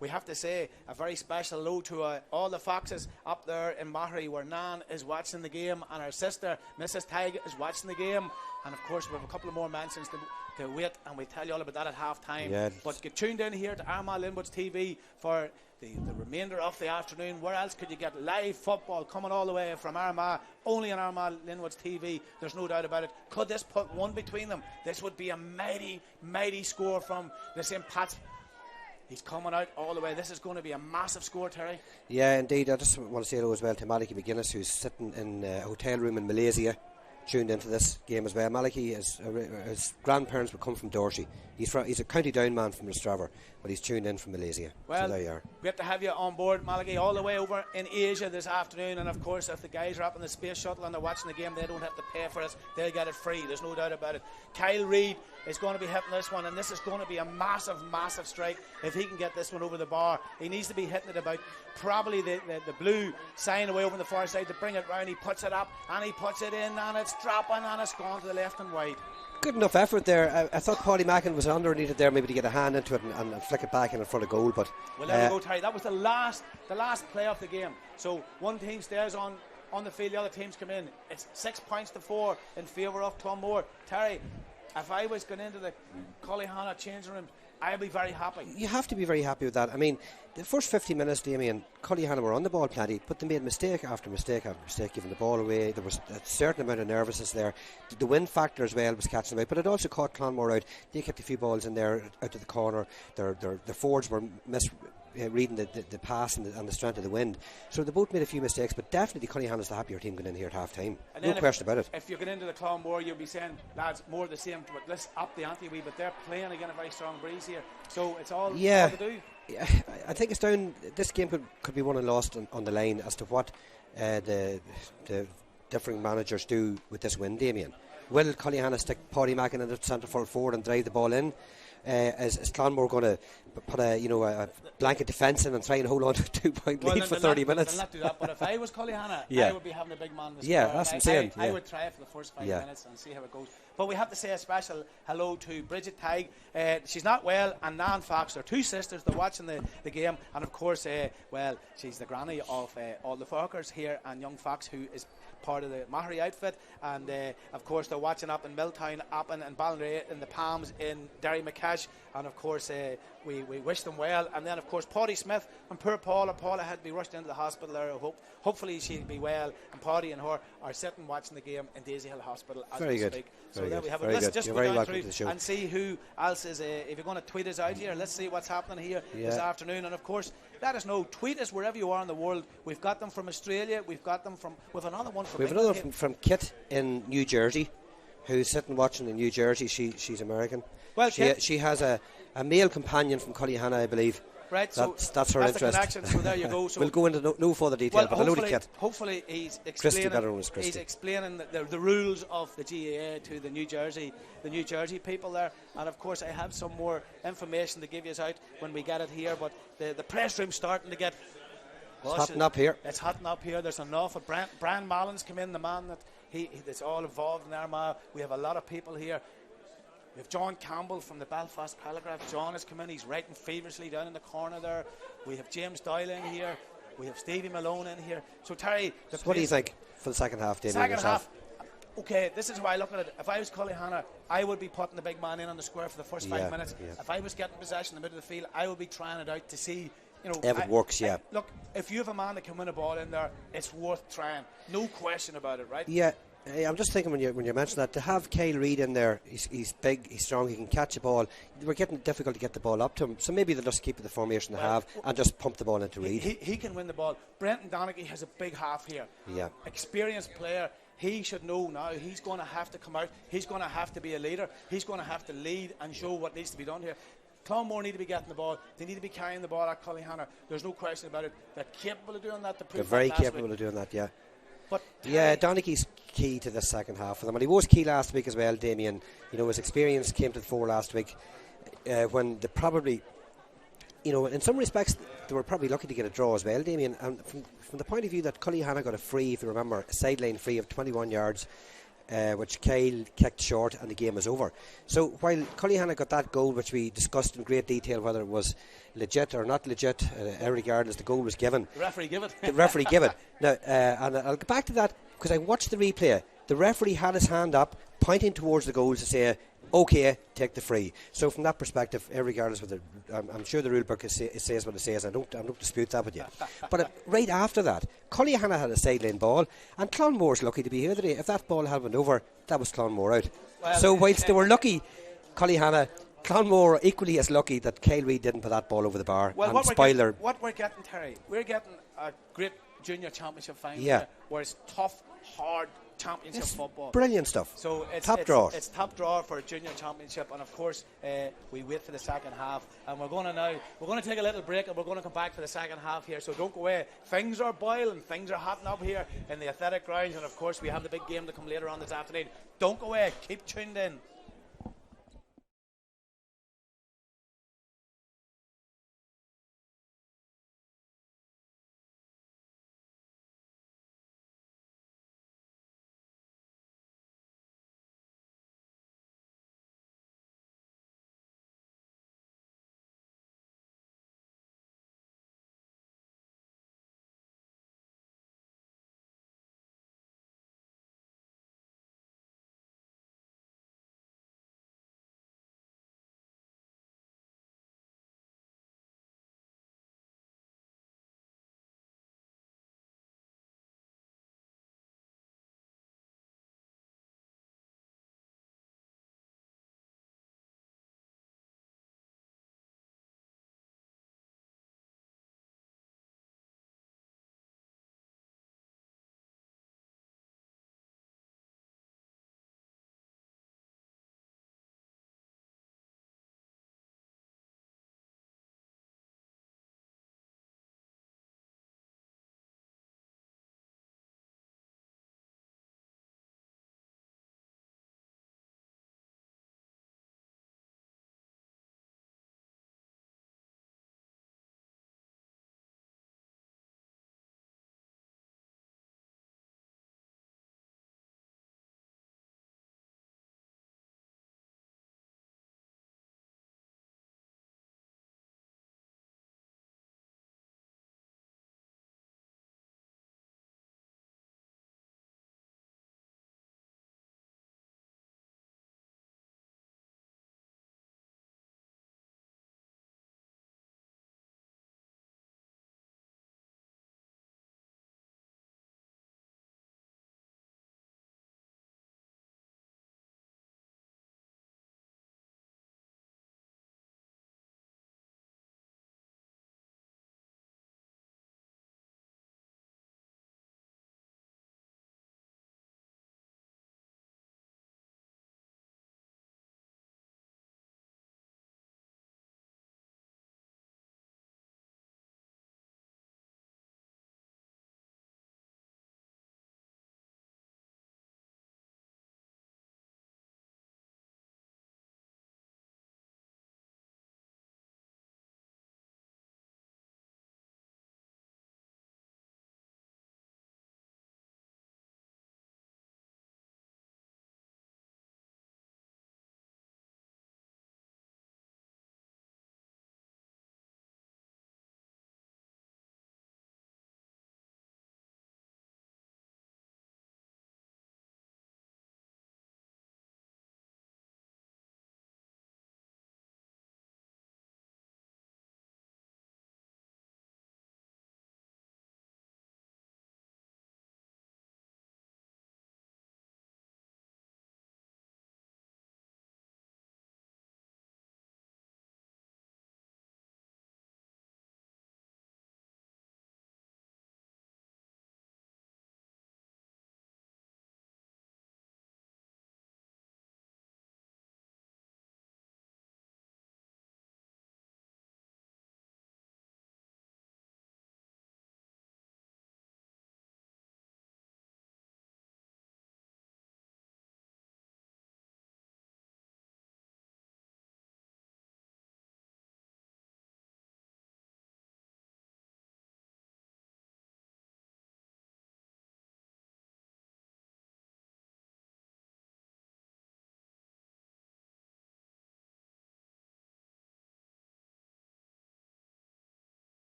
we have to say a very special hello to all the Foxes up there in Mahary, where Nan is watching the game, and our sister Mrs. Tig is watching the game. And of course, we have a couple of more mentions to wait, and we'll tell you all about that at half time. Yeah. But get tuned in here to Armagh Linwoods TV for the remainder of the afternoon. Where else could you get live football coming all the way from Armagh, only on Armagh Linwood's TV? There's no doubt about it. Could this put one between them? This would be a mighty score from the St. Pat's. He's coming out all the way. This is going to be a massive score, Terry. Yeah, indeed. I just want to say hello as well to Malachy McGuinness, who's sitting in a hotel room in Malaysia, tuned into this game as well. Malachy, his grandparents would come from Dorsey. He's a County Down man from Rostrevor, but he's tuned in from Malaysia. Well, so there you are. We have to have you on board, Malachy, all the way over in Asia this afternoon. And of course, if the guys are up in the space shuttle and they're watching the game, they don't have to pay for it. They'll get it free. There's no doubt about it. Kyle Reid is going to be hitting this one, and this is going to be a massive strike if he can get this one over the bar. He needs to be hitting it about probably the blue sign away over on the far side to bring it round. He puts it up and he puts it in, and it's dropping and it's gone to the left and wide. Good enough effort there. I thought Paddy Mackin was underneath it there, maybe to get a hand into it and flick it back in front of goal. But well, there we go, Terry. That was the last play of the game. So one team stays on the field, the other teams come in. It's 6 points to 4 in favour of Clonmore. Terry, if I was going into the Collihana changing room, I'd be very happy. You have to be very happy with that. I mean, the first 50 minutes, Damien, Collihana were on the ball plenty, but they made mistake after mistake after mistake, giving the ball away. There was a certain amount of nervousness there. The wind factor as well was catching them out, but it also caught Clonmore out. They kept a few balls in there out of the corner. Their forwards were reading the pass and the strength of the wind. So they both made a few mistakes, but definitely Collihana's the happier team going in here at half time. No question about it. If you get into the Clonmore, you'll be saying, lads, more of the same, but let's up the ante a wee bit. They're playing again a very strong breeze here, so it's all to do. I think it's down. This game could be won and lost on the line as to what the different managers do with this win, Damien. Will Collihana stick Paddy Mackin in the centre forward and drive the ball in? Is Clonmore going to put a blanket defence in and try and hold on to a 2-point lead for 30 minutes? They'll not do that, but if I was Collihana, I would be having a big man in the square. That's what I'm saying. I would try it for the first 5 minutes and see how it goes. But we have to say a special hello to Bridget Tighe. She's not well, and Nan Fox. They're two sisters. They're watching the game, and of course, she's the granny of all the Fockers here, and young Fox, who is part of the Mahari outfit, and of course they're watching up in Milltown, Appin and Ballinray, in the Palms in Derry McCash, and of course we wish them well. And then of course Paddy Smith and poor Paula had to be rushed into the hospital there. Hopefully she'll be well, and Paddy and her are sitting watching the game in Daisy Hill Hospital as we speak. So there we have it. Let's just go down through and see who else is if you're going to tweet us out here, let's see what's happening here this afternoon. And of course, let us know, tweet us wherever you are in the world. We've got them from Australia, we've got them from, with another one from England. We've another from Kit in New Jersey, who's sitting watching in New Jersey. She's American. Well, she has a male companion from Collihana, I believe. Right, that's her interest. The connection, so there you go. So we'll go into no further detail, but hello to Kit. Hopefully he's explaining the rules of the GAA to the New Jersey people there. And of course I have some more information to give you out when we get it here, but the press room's starting to get... It's hotting up here. It's hotting up here. There's enough. Brian Mallon's come in, the man that's all involved in Armagh. We have a lot of people here. We have John Campbell from the Belfast Telegraph. John has come in. He's writing feverishly down in the corner there. We have James Doyle in here. We have Stevie Malone in here. So Terry, what do you think for the second half, David? Second half. Okay, this is why I look at it. If I was Collihana, I would be putting the big man in on the square for the first 5 minutes. Yeah. If I was getting possession in the middle of the field, I would be trying it out to see, if it works. Look, if you have a man that can win a ball in there, it's worth trying. No question about it, right? Yeah. I'm just thinking when you mention that, to have Kyle Reid in there, he's big, he's strong, he can catch a ball. We're getting difficult to get the ball up to him, so maybe they'll just keep the formation they have and just pump the ball into Reid. He can win the ball. Brenton Donnelly has a big half here. Yeah, experienced player. He should know now. He's going to have to come out. He's going to have to be a leader. He's going to have to lead and show what needs to be done here. Clonmore need to be getting the ball. They need to be carrying the ball at Collihana. There's no question about it. They're capable of doing that. They're very capable of doing that. Yeah. But Donaghy's key to the second half for them, and he was key last week as well, Damien. His experience came to the fore last week when they probably, in some respects, they were probably lucky to get a draw as well, Damien. And from the point of view that Collihana got a free, if you remember, a sideline free of 21 yards, which Kyle kicked short, and the game was over. So while Collihana got that goal, which we discussed in great detail whether it was legit or not legit, regardless, the goal was given. The referee gave it. The referee gave it. Now, and I'll get back to that because I watched the replay. The referee had his hand up, pointing towards the goal to say, okay, take the free. So from that perspective, regardless of I'm sure the rule book it says what it says. I don't dispute that with you. But right after that, Cullyhanna had a sideline ball, and Clonmore's lucky to be here today. If that ball had went over, that was Clonmore out. Well, so whilst they were lucky, Cullyhanna, Clonmore equally as lucky that Kyle Reid didn't put that ball over the bar. Well, and what we're getting, Terry, we're getting a great junior championship final where it's tough, hard championship football. Brilliant stuff. So it's top draw. It's top draw for a junior championship, and of course we wait for the second half, and we're going to take a little break, and we're going to come back for the second half here. So don't go away. Things are boiling, things are hotting up here in the athletic grounds, and of course we have the big game to come later on this afternoon. Don't go away. Keep tuned in.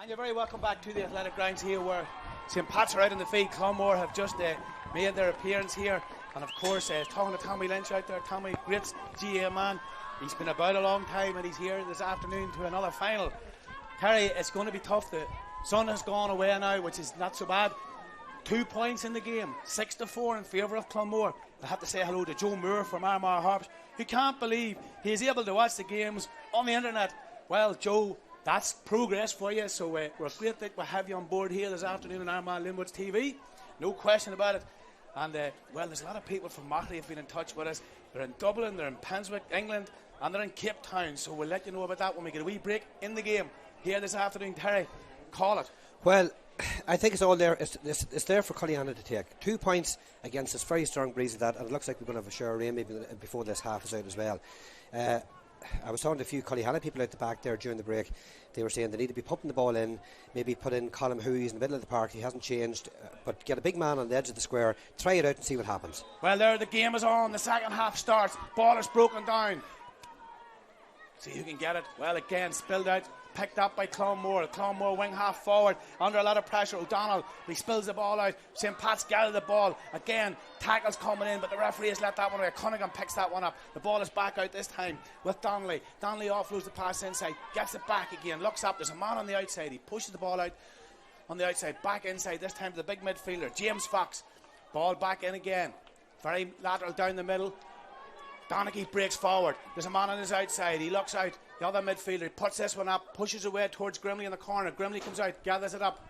And you're very welcome back to the Athletic Grounds here, where St. Pat's are out in the field. Clonmore have just made their appearance here. And of course, talking to Tommy Lynch out there. Tommy, great GA man. He's been about a long time, and he's here this afternoon to another final. Terry, it's going to be tough. The sun has gone away now, which is not so bad. 2 points in the game, 6-4 in favour of Clonmore. I have to say hello to Joe Moore from Armagh Harps, who can't believe he is able to watch the games on the internet. Well, Joe, that's progress for you, so we're great that we have you on board here this afternoon on Armagh Linwood's TV. No question about it. And, well, there's a lot of people from Mockery have been in touch with us. They're in Dublin, they're in Penswick, England, and they're in Cape Town, so we'll let you know about that when we get a wee break in the game here this afternoon. Terry, call it. Well, I think it's all there. It's there for Cullyhanna to take. 2 points against this very strong breeze of that, and it looks like we're going to have a share of rain maybe before this half is out as well. I was talking to a few Cullyhanna people out the back there during the break. They were saying they need to be pumping the ball in, maybe put in Colin Huey's in the middle of the park. He hasn't changed, but get a big man on the edge of the square, try it out and see what happens. Well, there the game is on. The second half starts. Ball is broken down. See who can get it. Well, again, spilled out. Picked up by Clonmore. Clonmore wing half forward under a lot of pressure. O'Donnell, he spills the ball out. St. Pat's gathered the ball. Again, tackles coming in, but the referee has let that one away. Cunningham picks that one up. The ball is back out this time with Donnelly. Donnelly offloads the pass inside, gets it back again, looks up. There's a man on the outside. He pushes the ball out on the outside, back inside, this time to the big midfielder, James Fox. Ball back in again. Very lateral down the middle. Donnelly breaks forward. There's a man on his outside. He looks out. The other midfielder, he puts this one up, pushes away towards Grimley in the corner. Grimley comes out, gathers it up.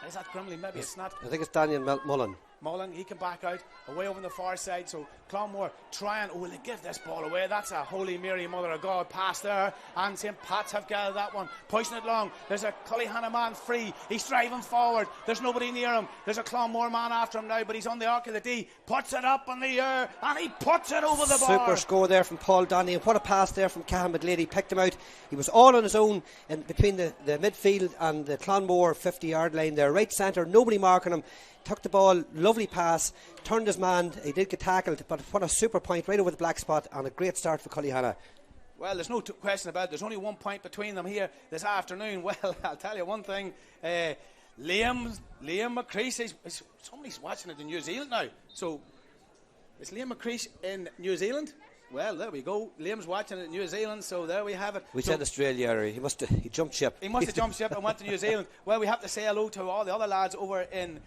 Is that Grimley? Maybe it's not. I think it's Daniel Mullen. Mullen, he can back out, away over the far side. So Clonmore trying, will they give this ball away? That's a Holy Mary, Mother of God pass there. And St. Pat's have gathered that one, pushing it long. There's a Cullyhanna man free. He's driving forward. There's nobody near him. There's a Clonmore man after him now, but he's on the arc of the D. Puts it up in the air, and he puts it over the bar. Super score there from Paul Donnelly. And what a pass there from Cahan McGlady. Picked him out. He was all on his own in between the midfield and the Clonmore 50-yard line there. Right centre, nobody marking him. Took the ball, lovely pass, turned his man. He did get tackled, but what a super point right over the black spot, and a great start for Cullyhanna. Well, there's no question about it. There's only 1 point between them here this afternoon. Well, I'll tell you one thing. Liam McCreesh, somebody's watching it in New Zealand now. So, is Liam McCreesh in New Zealand? Well, there we go. Liam's watching it in New Zealand, so there we have it. We said Australia, he jumped ship. He must have jumped ship and went to New Zealand. Well, we have to say hello to all the other lads over in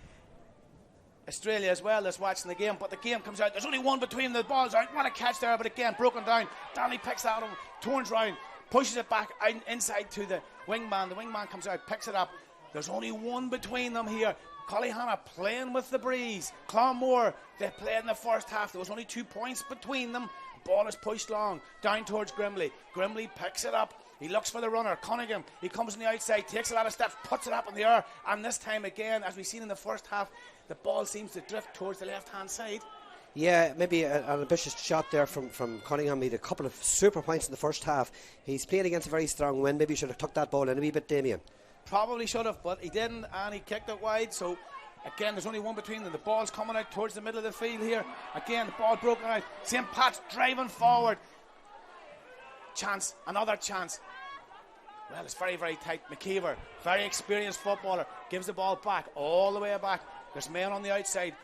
Australia as well that's watching the game, but the game comes out. There's only one between the balls. I want to catch there, but again, broken down. Donnelly picks that up, turns round, pushes it back out inside to the wingman. The wingman comes out, picks it up. There's only one between them here. Cullyhanna playing with the breeze. Clonmore, they played in the first half. There was only 2 points between them. Ball is pushed long, down towards Grimley. Grimley picks it up. He looks for the runner, Cunningham. He comes on the outside, takes a lot of steps, puts it up in the air. And this time again, as we've seen in the first half, the ball seems to drift towards the left-hand side. Yeah, maybe an ambitious shot there from Cunningham. He had a couple of super points in the first half. He's playing against a very strong wind. Maybe he should have tucked that ball in a wee bit, Damien. Probably should have, but he didn't, and he kicked it wide. So again, there's only one between them. The ball's coming out towards the middle of the field here. Again, the ball broken out. St. Pat's driving forward. Chance, another chance. Well, it's very, very tight. McKeever, very experienced footballer, gives the ball back, all the way back. There's men on the outside.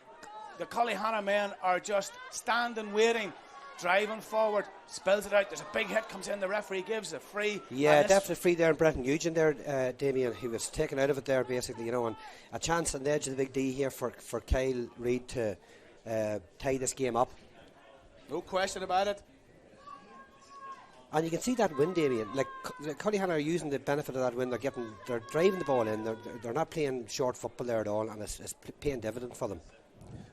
The Cullyhanna men are just standing, waiting, driving forward, spills it out. There's a big hit, comes in, the referee gives a free. Yeah, definitely free there. And Brenton Nugent there, Damien, he was taken out of it there, basically, and a chance on the edge of the big D here for Kyle Reid to tie this game up. No question about it. And you can see that wind, Damien. Like Cullyhanna are using the benefit of that wind. They're driving the ball in. They're not playing short football there at all, and it's paying dividend for them.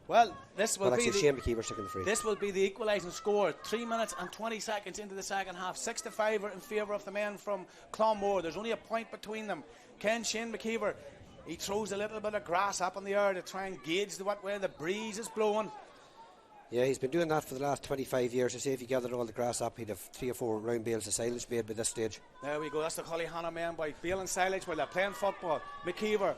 Well, this will be Shane McKeever sticking the free. This will be the equalising score. 3 minutes and 20 seconds into the second half. 6-5 are in favour of the men from Clonmore. There's only a point between them. Shane McKeever, he throws a little bit of grass up in the air to try and gauge what way the breeze is blowing. Yeah, he's been doing that for the last 25 years. I say if he gathered all the grass up, he'd have 3 or 4 round bales of silage made by this stage. There we go. That's the Cullyhanna men by bale and silage while they're playing football. McKeever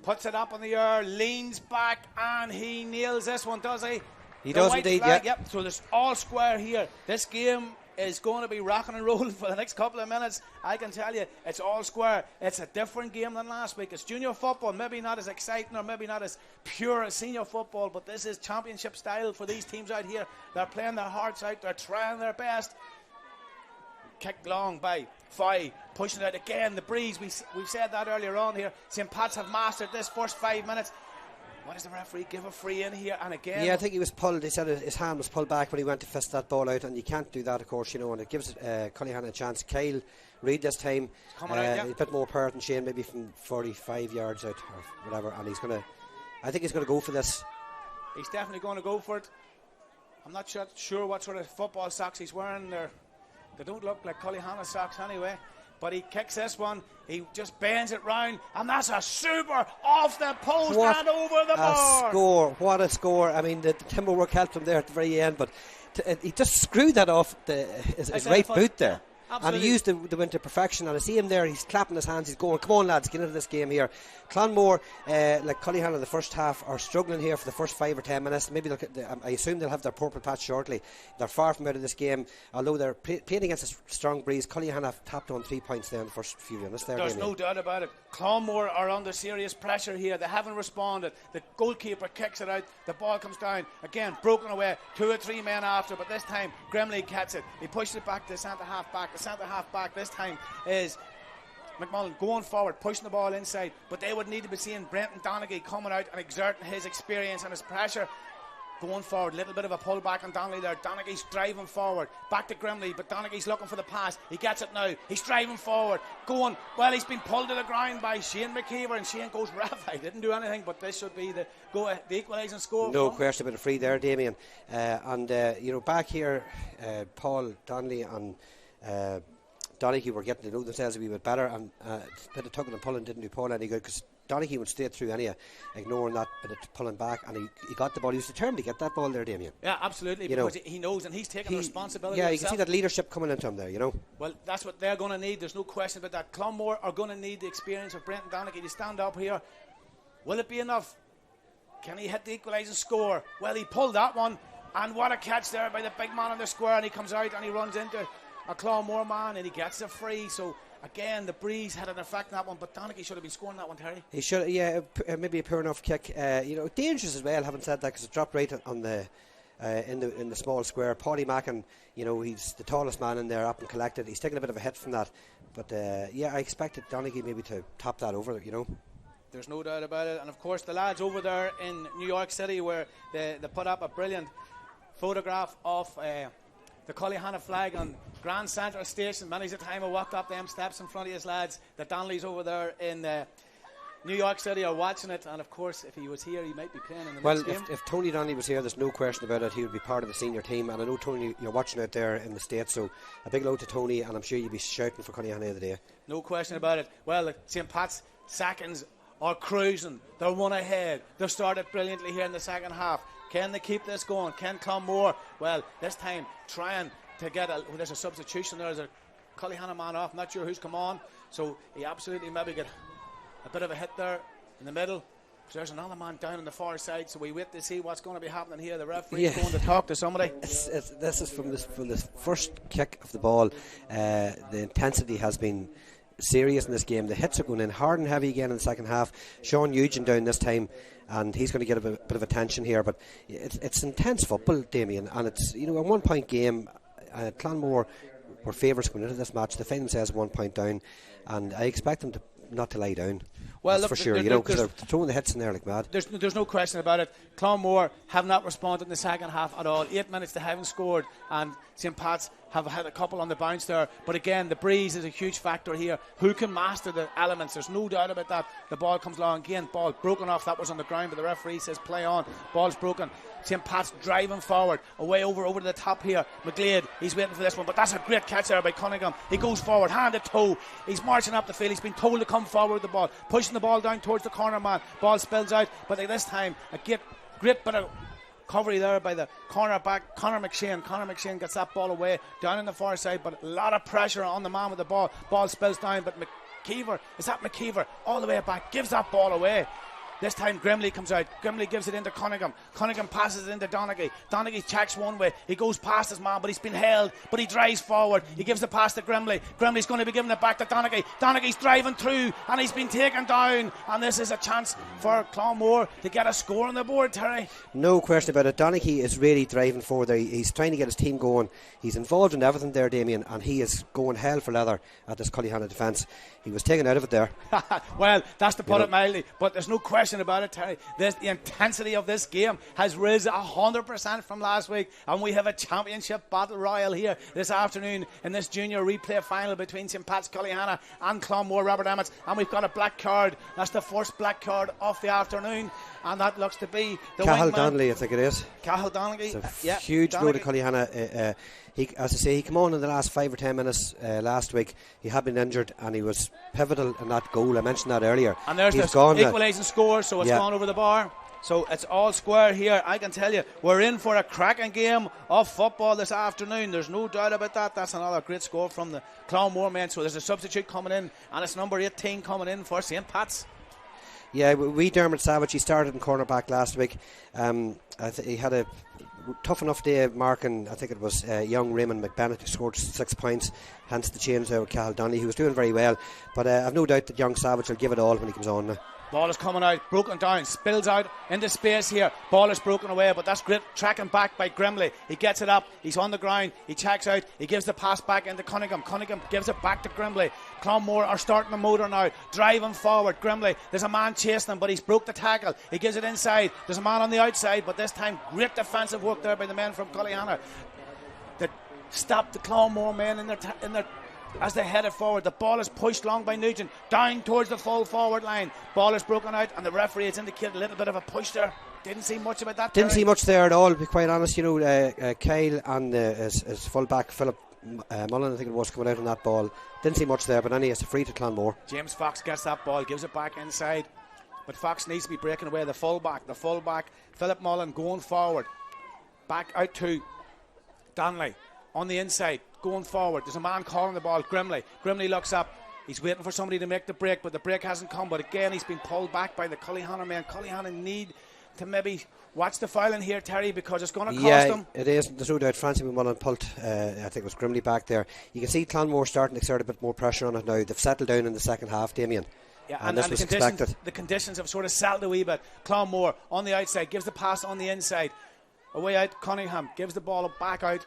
puts it up in the air, leans back, and he nails this one, does he? He does indeed, flag, yeah. Yep, so there's all square here. This game is going to be rocking and rolling for the next couple of minutes. I can tell you, it's all square. It's a different game than last week. It's junior football, maybe not as exciting or maybe not as pure as senior football, but this is championship style for these teams out here. They're playing their hearts out. They're trying their best. Kicked long by Foy, pushing it out again. The breeze, we've said that earlier on here. St. Pat's have mastered this first 5 minutes. What does the referee give a free in here? And again, yeah, I think he was pulled. He said his hand was pulled back when he went to fist that ball out, and you can't do that, of course, you know. And it gives Cullyhanna a chance. Kyle Reid this time, out, yeah. a bit more power than Shane, maybe from 45 yards out or whatever. And I think he's going to go for this. He's definitely going to go for it. I'm not sure what sort of football socks he's wearing. They don't look like Cullyhanna socks anyway. But he kicks this one, he just bends it round, and that's a super off the post and over the bar. Score, what a score. I mean, the timber work helped him there at the very end, but he just screwed that off his right boot there. Absolutely. And he used the win to perfection, and I see him there, he's clapping his hands, he's going, come on lads, get into this game here. Clonmore, like Cullyhanna the first half, are struggling here for the first 5 or 10 minutes. Maybe I assume they'll have their purple patch shortly. They're far from out of this game, although they're playing against a strong breeze. Cullyhanna have tapped on 3 points there in the first few minutes there. There's no doubt about it. Clonmore are under serious pressure here. They haven't responded. The goalkeeper kicks it out, the ball comes down, again broken away, 2 or 3 men after, but this time Grimley gets it. He pushes it back to the centre half back. The centre half back this time is McMullen going forward, pushing the ball inside, but they would need to be seeing Brenton Donnelly coming out and exerting his experience and his pressure. Going forward, little bit of a pull back on Donnelly there. Donnelly's driving forward, back to Grimley, but Donnelly's looking for the pass. He gets it now, he's driving forward, going, well, he's been pulled to the ground by Shane McKeever, and Shane goes, ref, I didn't do anything, but this should be the equalising score. No question about a free there, Damien. You know, back here, Paul Donnelly and Donaghy were getting to know themselves a wee bit better, and a bit of tugging and pulling didn't do Paul any good, because Donaghy went straight through anyhow, ignoring that bit of pulling back, and he got the ball. He was determined to get that ball there, Damien. Yeah, absolutely, because he knows, and he's taking responsibility. Yeah, you can see that leadership coming into him there, you know. Well, that's what they're going to need, there's no question about that. Clonmore are going to need the experience of Brenton Donaghy to stand up here. Will it be enough? Can he hit the equalising score? Well, he pulled that one, and what a catch there by the big man on the square, and he comes out and he runs into a Clonmore man and he gets it free. So again, the breeze had an effect on that one, but Donaghy should have been scoring that one, Terry. He should, yeah, maybe a poor enough kick. You know, dangerous as well. Having said that, because it dropped right on the in the small square. Paulie Mackin, you know, he's the tallest man in there, up and collected. He's taken a bit of a hit from that, but yeah, I expected Donaghy maybe to top that over, you know. There's no doubt about it. And of course, the lads over there in New York City, where they put up a brilliant photograph of the Cullyhanna flag on Grand Central Station. Many's the time I walked up them steps in front of his lads. The Donnellys over there in New York City are watching it, and of course, if he was here, he might be playing in the next game. Well, if Tony Donnelly was here, there's no question about it, he would be part of the senior team. And I know, Tony, you're watching out there in the States, so a big hello to Tony, and I'm sure you'll be shouting for Cullyhanna the other day. No question about it. Well, St. Pat's seconds are cruising. They're one ahead. They've started brilliantly here in the second half. Can they keep this going? Can Clonmore, well, this time trying to get there's a substitution there. There's a Cullyhanna man off. Not sure who's come on. So he absolutely maybe get a bit of a hit there in the middle. So there's another man down on the far side. So we wait to see what's going to be happening here. The referee's going to talk to somebody. This is from the first kick of the ball. The intensity has been serious in this game. The hits are going in hard and heavy again in the second half. Sean Nugent down this time, and he's going to get a bit of attention here. But it's intense football, Damien, and it's, you know, a 1 point game. Clonmore were favourites going into this match. They find themselves 1 point down, and I expect them not to lie down. Well, look, for sure, you know, because they're throwing the hits in there like mad. There's no question about it. Clonmore have not responded in the second half at all. 8 minutes they haven't scored, and St. Pat's have had a couple on the bounce there. But again, the breeze is a huge factor here. Who can master the elements? There's no doubt about that. The ball comes along again. Ball broken off. That was on the ground, but the referee says play on. Ball's broken. St. Pat's driving forward, away over to the top here. McGlade, he's waiting for this one, but that's a great catch there by Cunningham. He goes forward, hand to toe. He's marching up the field. He's been told to come forward with the ball, pushing the ball down towards the corner man. Ball spills out, but this time a great bit of recovery there by the corner back, Conor McShane. Conor McShane gets that ball away down on the far side, but a lot of pressure on the man with the ball. Ball spills down, but McKeever, is that McKeever? All the way back, gives that ball away. This time Grimley comes out. Grimley gives it into Cunningham. Cunningham passes it into Donnelly. Donnelly checks one way. He goes past his man, but he's been held. But he drives forward. He gives the pass to Grimley. Grimley's going to be giving it back to Donnelly. Donnelly's driving through, and he's been taken down. And this is a chance for Clonmore to get a score on the board, Terry. No question about it. Donnelly is really driving forward there. He's trying to get his team going. He's involved in everything there, Damien, and he is going hell for leather at this Cullyhanna defence. He was taken out of it there. Well, that's to put it mildly, but there's no question about it, Terry. The intensity of this game has risen 100% from last week, and we have a championship battle royal here this afternoon in this junior replay final between St Pat's Cullyhanna and Clonmore Robert Emmets, and we've got a black card. That's the first black card of the afternoon, and that looks to be the Cahill Donnelly, I think it is. Cahill Donnelly, huge blow to Cullyhanna. As I say, he came on in the last 5 or 10 minutes last week. He had been injured and he was pivotal in that goal. I mentioned that earlier. And there's the equalising score, so it's gone over the bar. So it's all square here. I can tell you, we're in for a cracking game of football this afternoon. There's no doubt about that. That's another great score from the Clonmore men. So there's a substitute coming in, and it's number 18 coming in for St Pat's. Yeah, Dermot Savage, he started in cornerback last week. He had a tough enough day marking, I think it was young Raymond McBennett, who scored 6 points, hence the change there with Cahill Donnelly, who was doing very well. But I've no doubt that young Savage will give it all when he comes on now. Ball is coming out, broken down, spills out into space here. Ball is broken away, but that's great tracking back by Grimley. He gets it up, he's on the ground, he checks out, he gives the pass back into Cunningham. Cunningham gives it back to Grimley. Clonmore are starting the motor now, driving forward. Grimley, there's a man chasing him, but he's broke the tackle. He gives it inside, there's a man on the outside, but this time great defensive work there by the men from Cullyhanna that stopped the Clonmore men in their as they headed forward. The ball is pushed long by Nugent down towards the full forward line. Ball is broken out, and the referee has indicated a little bit of a push there. Didn't see much about that. Didn't see much there at all, to be quite honest. Kyle and his full back Philip Mullen, I think it was, coming out on that ball. Didn't see much there, but anyway, it's a free to Clonmore. James Fox gets that ball, gives it back inside, but Fox needs to be breaking away. The fullback Philip Mullen going forward, back out to Donnelly on the inside, going forward. There's a man calling the ball, Grimley looks up, he's waiting for somebody to make the break, but the break hasn't come. But again, he's been pulled back by the Cullyhanna men. Cullyhanna need to maybe watch the fouling here, Terry, because it's going to cost them. It is. There's no doubt. Francie McMullen pulled, I think it was Grimley back there. You can see Clonmore starting to exert a bit more pressure on it now. They've settled down in the second half, Damien. Yeah, and this was expected. The conditions have sort of settled a wee bit. Clonmore on the outside, gives the pass on the inside. Away out, Cunningham gives the ball back out.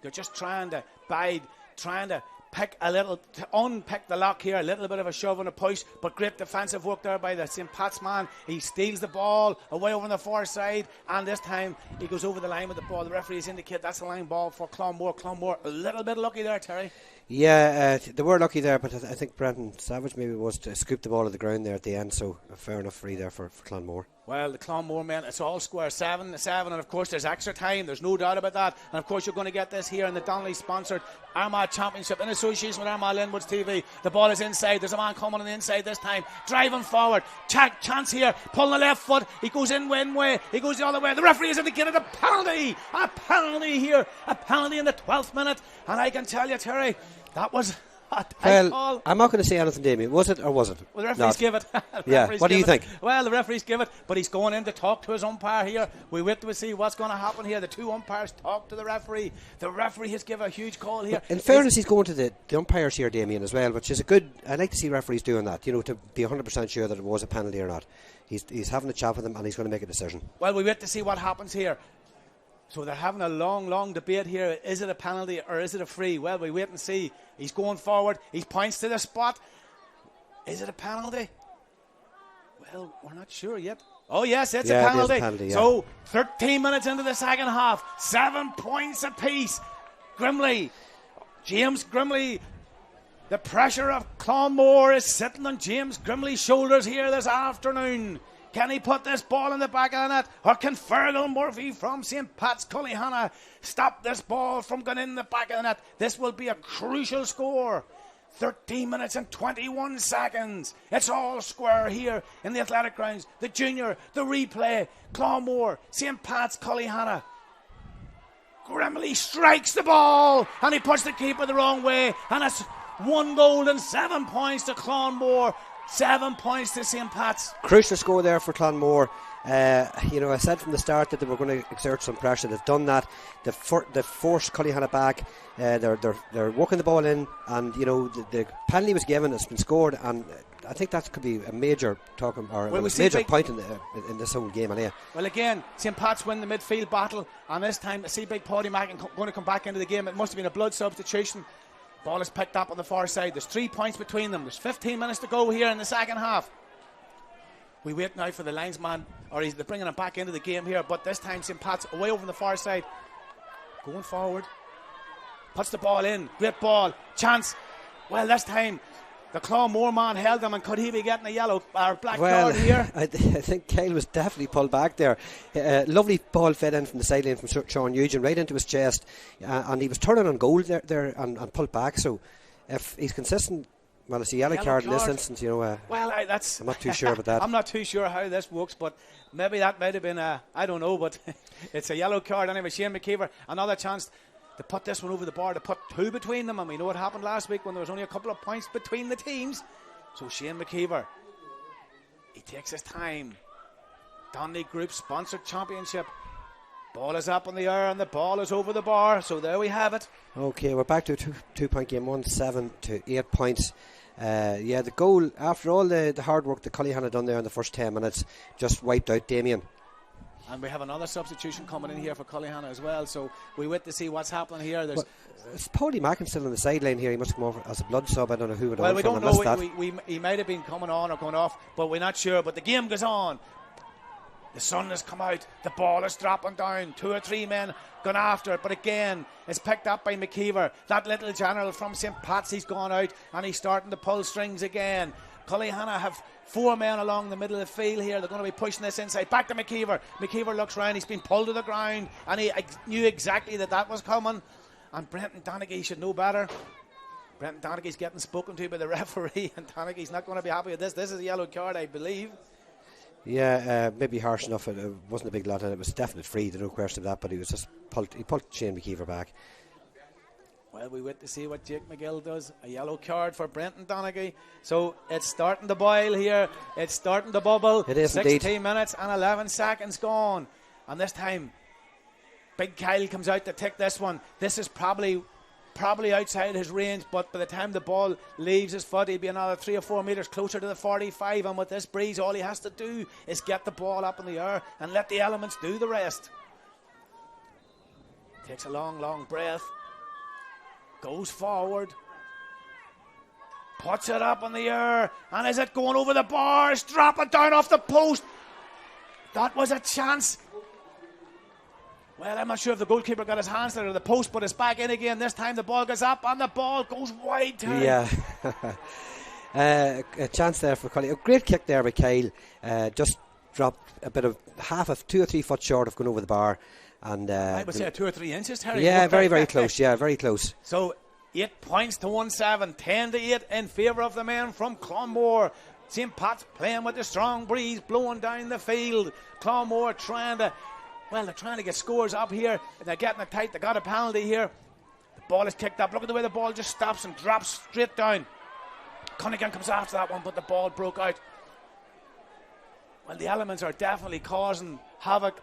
They're just trying to bide, trying to pick a little, to unpick the lock here, a little bit of a shove and a push, but great defensive work there by the St Pat's man. He steals the ball away over on the far side, and this time he goes over the line with the ball. The referees indicate that's a line ball for Clonmore. Clonmore a little bit lucky there, Terry. Yeah, they were lucky there, but I think Brenton Savage maybe was to scoop the ball at the ground there at the end, so a fair enough free there for Clonmore. Well, the Clonmore men, it's all square, 7-7, and of course there's extra time, there's no doubt about that. And of course you're going to get this here in the Donnelly sponsored Armagh Championship in association with Armagh Linwoods TV. The ball is inside, there's a man coming on the inside this time, driving forward, chance here, pulling the left foot, he goes in one way, he goes the other way. The referee has indicated a penalty here, a penalty in the 12th minute, and I can tell you, Terry, that was a tight call. I'm not going to say anything, Damien. Was it or wasn't it? Well, the referees give it. Yeah, what do you think? Well, the referees give it, but he's going in to talk to his umpire here. We wait to see what's going to happen here. The two umpires talk to the referee. The referee has given a huge call here. In fairness, he's going to the umpires here, Damien, as well, which is a good. I like to see referees doing that, to be 100% sure that it was a penalty or not. He's having a chat with them, and he's going to make a decision. Well, we wait to see what happens here. So they're having a long debate here. Is it a penalty or is it a free? Well, we wait and see. He's going forward. He points to the spot. Is it a penalty? Well, we're not sure yet. Oh, yes, it's a penalty. It is a penalty, yeah. So 13 minutes into the second half. 7 points apiece. James Grimley. The pressure of Clonmore is sitting on James Grimley's shoulders here this afternoon. Can he put this ball in the back of the net? Or can Fergal Murphy from St Pat's Cullyhanna stop this ball from going in the back of the net? This will be a crucial score. 13 minutes and 21 seconds. It's all square here in the athletic grounds. The junior, the replay, Clonmore, St Pat's Cullyhanna. Grimley strikes the ball and he puts the keeper the wrong way, and it's 1 goal and 7 points to Clonmore. 7 points to St. Pat's. Crucial score there for Clonmore. I said from the start that they were going to exert some pressure. They've done that. They've forced Cullyhanna back. They're working the ball in, and the penalty was given. It's been scored, and I think that could be a major major point in this whole game. Anyway. Well, again, St. Pat's win the midfield battle, and this time I see big Paddy Mackin going to come back into the game. It must have been a blood substitution. Ball is picked up on the far side. There's 3 points between them. There's 15 minutes to go here in the second half. We wait now for the linesman, or they're bringing him back into the game here, but this time St. Pat's away over on the far side. Going forward. Puts the ball in. Great ball. Chance. Well, this time the Clonmore man held him, and could he be getting a yellow or black card here? I think Kyle was definitely pulled back there. Lovely ball fed in from the sideline from Sean Nugent right into his chest, and he was turning on goal there and pulled back. So if he's consistent, well, it's a yellow card in this instance. I'm not too sure about that. I'm not too sure how this works, but maybe that might have been I don't know, but it's a yellow card anyway. Shane McKeever, another chance to put this one over the bar, to put 2 between them, and we know what happened last week when there was only a couple of points between the teams. So Shane McKeever, he takes his time. Donnelly Group sponsored championship. Ball is up in the air and the ball is over the bar, so there we have it. Okay, we're back to a 2-point game, 1-7 to 8 points. The goal, after all the hard work that Cullyhanna done there in the first 10 minutes, just wiped out Damien. And we have another substitution coming in here for Cullyhanna as well, so we wait to see what's happening here. It's Paddy Mackin still on the sideline here. He must come over as a blood sub. I don't know who would. Well, we don't know. He might have been coming on or going off, but we're not sure. But the game goes on. The sun has come out. The ball is dropping down. 2 or 3 men gone after it, but again, it's picked up by McKeever. That little general from St. Pat's, he's gone out and he's starting to pull strings again. Cullyhanna have 4 men along the middle of the field here. They're going to be pushing this inside. Back to McKeever. McKeever looks round. He's been pulled to the ground, and he knew exactly that was coming. And Brenton Donaghy should know better. Brenton Donaghy's getting spoken to by the referee, and Donaghy's not going to be happy with this. This is a yellow card, I believe. Yeah, maybe harsh enough. It wasn't a big lot, and it was definitely free. There's no question of that. But he pulled Shane McKeever back. Well, we wait to see what Jake McGill does. A yellow card for Brenton Donaghy. So it's starting to boil here. It's starting to bubble. It is 16 indeed. minutes and 11 seconds gone. And this time, Big Kyle comes out to take this one. This is probably outside his range, but by the time the ball leaves his foot, he'll be another 3 or 4 metres closer to the 45. And with this breeze, all he has to do is get the ball up in the air and let the elements do the rest. Takes a long, long breath. Goes forward, puts it up in the air, and is it going over the bars? Drop it down off the post. That was a chance. Well, I'm not sure if the goalkeeper got his hands there to the post, but it's back in again. This time the ball goes up and the ball goes wide too. Yeah. A chance there for Cully. A great kick there by Kyle. Just dropped a bit of 2 or 3 foot short of going over the bar. And I would say 2 or 3 inches, Terry. Yeah, very, very close. Yeah, very close. So 8 points to 1-7, 10 to 8 in favour of the men from Clonmore. St. Pat's playing with the strong breeze blowing down the field. Clonmore trying to get scores up here. They're getting it tight. They got a penalty here. The ball is kicked up. Look at the way the ball just stops and drops straight down. Cunningham comes after that one, but the ball broke out. Well, the elements are definitely causing havoc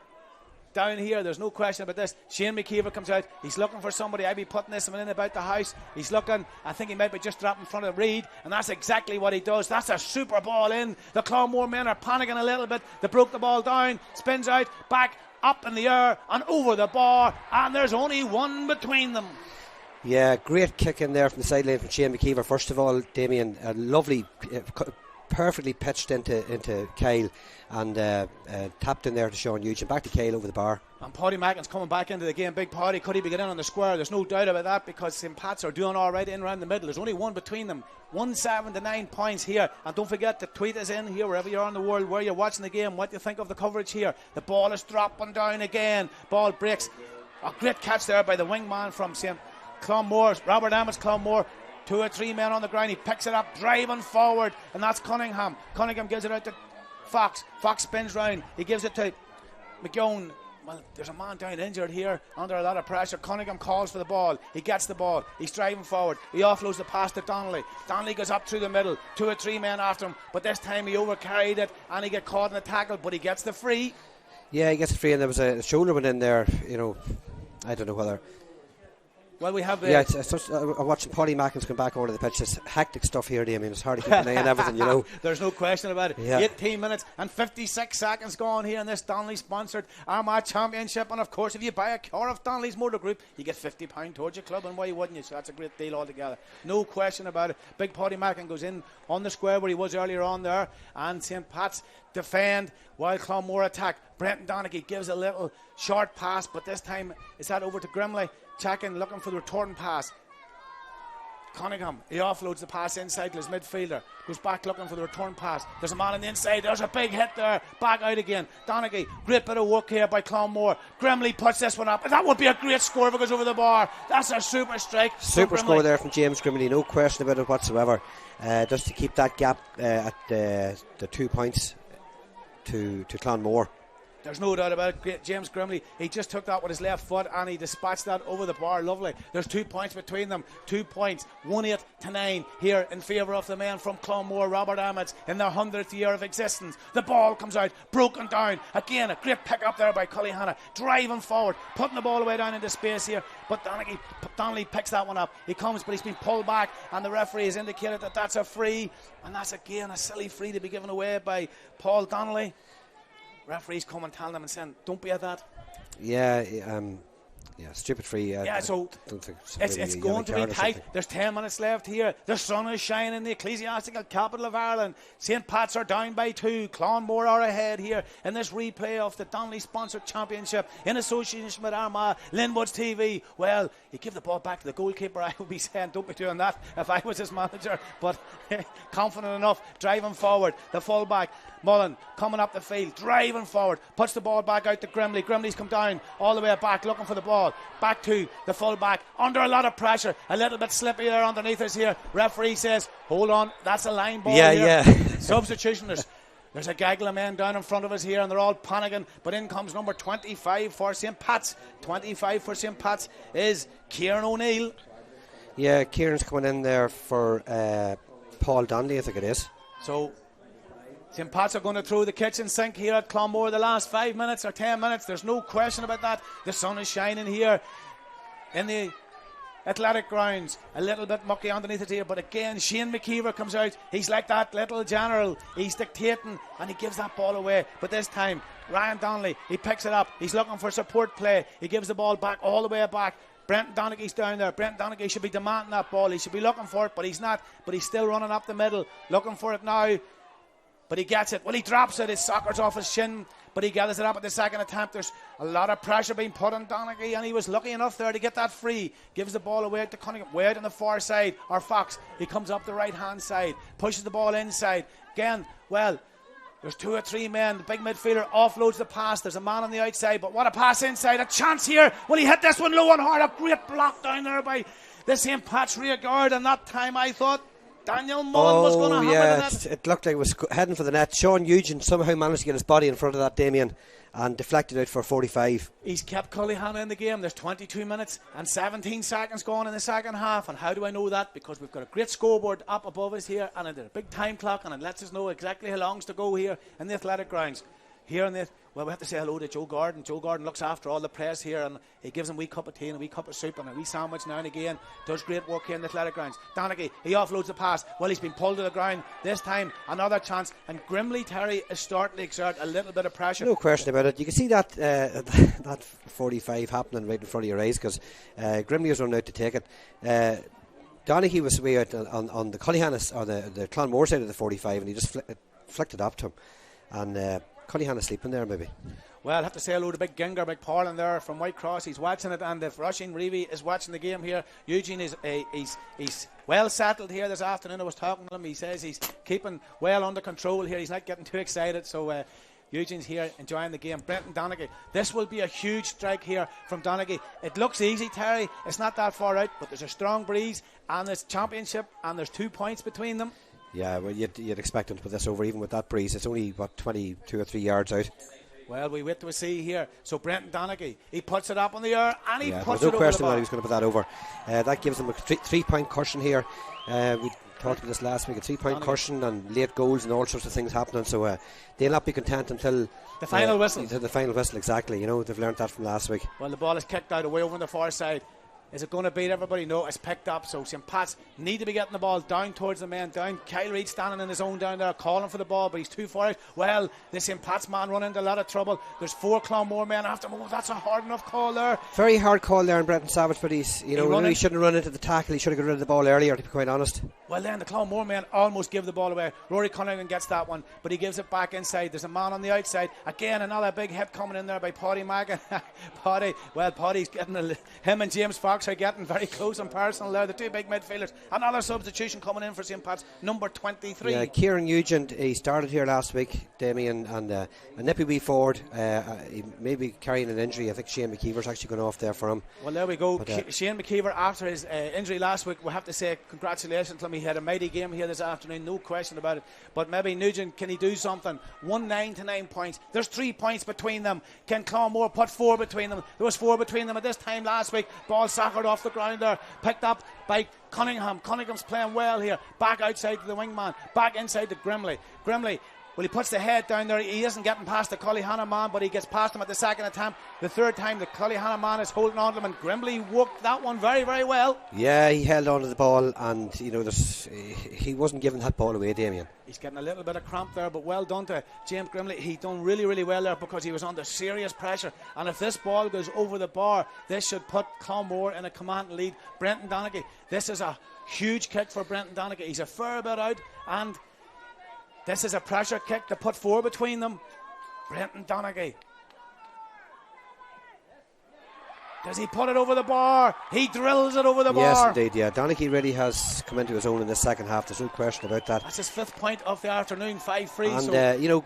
down here. There's no question about this. Shane McKeever comes out. He's looking for somebody. I'd be putting this one in about the house. He's looking. I think he might be just dropped in front of Reid, and that's exactly what he does. That's a super ball in. The Clonmore men are panicking a little bit. They broke the ball down. Spins out. Back up in the air and over the bar, and there's only 1 between them. Yeah, great kick in there from the sideline from Shane McKeever. First of all, Damien, a lovely, perfectly pitched into Kyle, and tapped in there to Sean Nugent. Back to Kyle over the bar. And Paddy Mackin's coming back into the game. Big Paddy, could he be getting on the square? There's no doubt about that, because St. Pat's are doing all right in around the middle. There's only 1 between them. 1-7 to 9 points here. And don't forget to tweet us in here wherever you are in the world, where you're watching the game, what you think of the coverage here. The ball is dropping down again. Ball breaks. A great catch there by the wingman from St. Clonmore, Robert Emmons Clonmore. 2 or 3 men on the ground. He picks it up, driving forward, and that's Cunningham. Cunningham gives it out to Fox. Fox spins round. He gives it to McGowan. Well, there's a man down injured here under a lot of pressure. Cunningham calls for the ball. He gets the ball. He's driving forward. He offloads the pass to Donnelly. Donnelly goes up through the middle. 2 or 3 men after him. But this time he overcarried it and he got caught in a tackle. But he gets the free. Yeah, he gets the free, and there was a shoulder went in there. I don't know whether. Well, we have I'm watching Paddy Mackins come back over to the pitch. It's hectic stuff here, Damien. It's hard to keep an eye on everything, There's no question about it. Yeah. 18 minutes and 56 seconds gone here in this Donnelly-sponsored Armagh Championship. And, of course, if you buy a car of Donnelly's Motor Group, you get £50 towards your club, and why wouldn't you? So that's a great deal altogether. No question about it. Big Paddy Mackins goes in on the square where he was earlier on there, and St. Pat's defend while Clonmore attack. Brenton Donnelly gives a little short pass, but this time it's that over to Grimley. Checking, looking for the return pass. Cunningham, he offloads the pass inside to his midfielder. Goes back looking for the return pass. There's a man on the inside. There's a big hit there. Back out again. Donnelly, great bit of work here by Clonmore. Grimley puts this one up. That would be a great score if it goes over the bar. That's a super strike. Super score there from James Grimley. No question about it whatsoever. Just to keep that gap at the 2 points to Clonmore. There's no doubt about it. James Grimley, he just took that with his left foot and he dispatched that over the bar. Lovely. There's 2 points between them. 2 points. 1-8 to 9 here in favour of the men from Clonmore, Robert Emmets, in their 100th year of existence. The ball comes out, broken down. Again, a great pick up there by Cullyhanna. Driving forward, putting the ball away down into space here. But Donnelly picks that one up. He comes, but he's been pulled back, and the referee has indicated that that's a free. And that's again a silly free to be given away by Paul Donnelly. Referees come and tell them and saying, don't be at that. Yeah, stupid free. So don't think it's going to be tight. There's 10 minutes left here. The sun is shining in the ecclesiastical capital of Ireland. St. Pat's are down by 2. Clonmore are ahead here in this replay of the Donnelly-sponsored championship in association with Armagh, Linwood's TV. Well, you give the ball back to the goalkeeper. I would be saying, don't be doing that if I was his manager. But confident enough, driving forward. The fullback, Mullen, coming up the field, driving forward, puts the ball back out to Grimley. Grimley's come down all the way back, looking for the ball. Back to the full-back, under a lot of pressure, a little bit slippy there underneath us here. Referee says, hold on, that's a line ball here. Substitution, there's a gaggle of men down in front of us here, and they're all panicking, but in comes number 25 for St. Pat's. 25 for St. Pat's is Kieran O'Neill. Yeah, Kieran's coming in there for Paul Donnelly, I think it is. So St. Pat's are going to throw the kitchen sink here at Clonmore the last 5 minutes or 10 minutes. There's no question about that. The sun is shining here in the athletic grounds. A little bit mucky underneath it here, but again, Shane McKeever comes out. He's like that little general. He's dictating and he gives that ball away. But this time, Ryan Donnelly, he picks it up. He's looking for support play. He gives the ball back all the way back. Brenton Donaghy's down there. Brenton Donnelly should be demanding that ball. He should be looking for it, but he's not. But he's still running up the middle, looking for it now. But he gets it. Well, he drops it. His soccer's off his shin, but he gathers it up at the second attempt. There's a lot of pressure being put on Donnelly, and he was lucky enough there to get that free. Gives the ball away to Cunningham. Way out on the far side, or Fox. He comes up the right-hand side, pushes the ball inside. Again, well, there's 2 or 3 men. The big midfielder offloads the pass. There's a man on the outside, but what a pass inside. A chance here. Will he hit this one low and hard? A great block down there by the St. Pat's rear guard, and that time I thought Daniel Mullen was going to hammer the net. It looked like it was heading for the net. Sean Eugene somehow managed to get his body in front of that, Damien, and deflected out for 45. He's kept Cullyhanna in the game. There's 22 minutes and 17 seconds gone in the second half. And how do I know that? Because we've got a great scoreboard up above us here, and a big time clock, and it lets us know exactly how long's to go here in the athletic grounds. Here in the, well, we have to say hello to Joe Gordon. Joe Gordon looks after all the players here, and he gives them a wee cup of tea and a wee cup of soup and a wee sandwich now and again. Does great work here in the athletic grounds. Donaghy, he offloads the pass. Well, he's been pulled to the ground. This time, another chance. And Grimley Terry is starting to exert a little bit of pressure. No question about it. You can see that that 45 happening right in front of your eyes, because Grimley was running out to take it. Donaghy was way out on the Cullyhanna, or the Clonmore side of the 45, and he just flicked it up to him. And Cullyhanna sleeping there, maybe. Well, I have to say hello to Big Ginger, Big Paul in there from Whitecross. He's watching it, and if Roisin Reevy is watching the game here, Eugene is he's well settled here this afternoon. I was talking to him. He says he's keeping well under control here. He's not getting too excited. So Eugene's here enjoying the game. Brenton Donnelly. This will be a huge strike here from Donnelly. It looks easy, Terry. It's not that far out, but there's a strong breeze, and it's championship, and there's 2 points between them. Yeah, well, you'd expect him to put this over even with that breeze. It's only, 22 or 3 yards out. Well, we wait to see here. So Brenton Donnelly, he puts it up in the air and he puts no it over question the bar. that he was going to put that over. That gives them a 3-point cushion here. We talked about this last week, a 3-point cushion and late goals and all sorts of things happening. So they'll not be content until the final whistle. Until the final whistle, exactly. You know, they've learned that from last week. Well, the ball is kicked out away over on the far side. Is it going to beat everybody? No, it's picked up. So St. Pat's need to be getting the ball down towards the men. Down. Kyle Reid standing in his own down there, calling for the ball, but he's too far out. Well, the St. Pat's man run into a lot of trouble. There's 4 Clonmore men after him. Oh, that's a hard enough call there. Very hard call there in Brenton Savage, but he shouldn't have run into the tackle. He should have got rid of the ball earlier, to be quite honest. Well, then the Clonmore men almost give the ball away. Rory Cunningham gets that one, but he gives it back inside. There's a man on the outside. Again, another big hit coming in there by Paddy Magan. Paddy's getting him and James Fox are getting very close and personal there. The 2 big midfielders. Another substitution coming in for St. Pat's, number 23. Yeah, Kieran Nugent, he started here last week, Damien, and a nippy wee forward. He may be carrying an injury. I think Shane McKeever's actually gone off there for him. Well, there we go. But, Shane McKeever, after his injury last week, we have to say congratulations to him. He had a mighty game here this afternoon, no question about it. But maybe Nugent, can he do something? 9 to 9 points. There's 3 points between them. Can Clonmore put 4 between them? There was 4 between them at this time last week. Ball soccered off the ground there, picked up by Cunningham. Cunningham's playing well here. Back outside to the wingman. Back inside to Grimley. Well, he puts the head down there. He isn't getting past the Cullyhanna man, but he gets past him at the second attempt. The third time, the Cullyhanna man is holding on to him, and Grimley worked that one very, very well. Yeah, he held on to the ball, and he wasn't giving that ball away, Damien. He's getting a little bit of cramp there, but well done to James Grimley. He done really, really well there because he was under serious pressure. And if this ball goes over the bar, this should put Clonmore in a commanding lead. Brenton Donnelly, this is a huge kick for Brenton Donnelly. He's a fair bit out, and this is a pressure kick to put 4 between them. Brenton Donnelly. Does he put it over the bar? He drills it over the bar. Yes, indeed, yeah. Donnelly really has come into his own in the second half. There's no question about that. That's his 5th point of the afternoon, 5 frees. And,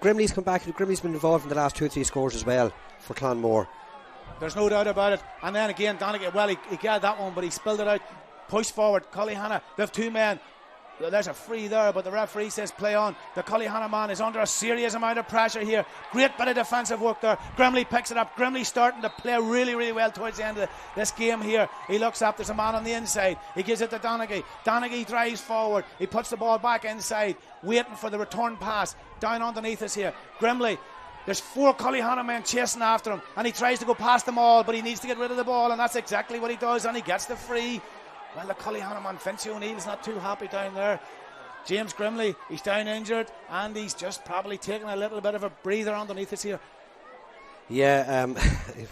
Grimley's come back. Grimley's been involved in the last 2 or 3 scores as well for Clonmore. There's no doubt about it. And then again, Donnelly, well, he got that one, but he spilled it out. Push forward, Cullyhanna. They have 2 men. There's a free there, but the referee says play on. The Cullyhanna man is under a serious amount of pressure here. Great bit of defensive work there. Grimley picks it up. Grimley starting to play really, really well towards the end of this game here. He looks up. There's a man on the inside. He gives it to Donnelly. Donnelly drives forward. He puts the ball back inside, waiting for the return pass. Down underneath us here. Grimley. There's 4 Cullyhanna men chasing after him, and he tries to go past them all, but he needs to get rid of the ball, and that's exactly what he does, and he gets the free. Well, the Cullyhanna man, Finchie O'Neill's not too happy down there. James Grimley, he's down injured, and he's just probably taking a little bit of a breather underneath us here. Yeah,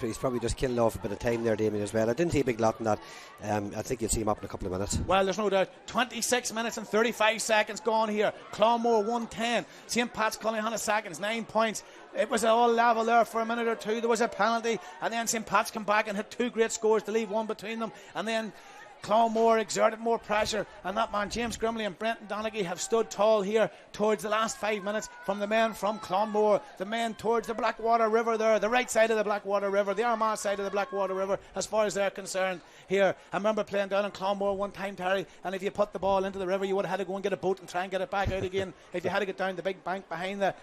he's probably just killing off a bit of time there, Damien, as well. I didn't see a big lot in that. I think you'll see him up in a couple of minutes. Well, there's no doubt. 26 minutes and 35 seconds gone here. Clonmore 110. St. Pat's Cullyhanna seconds, 9 points. It was all level there for a minute or two. There was a penalty, and then St. Pat's come back and hit 2 great scores to leave 1 between them, and then Clonmore exerted more pressure, and that man James Grimley and Brenton Donnelly have stood tall here towards the last 5 minutes from the men from Clonmore, the men towards the Blackwater River there, the right side of the Blackwater River, the Armagh side of the Blackwater River, as far as they're concerned here. I remember playing down in Clonmore one time, Terry, and if you put the ball into the river, you would have had to go and get a boat and try and get it back out again if you had to get down the big bank behind the.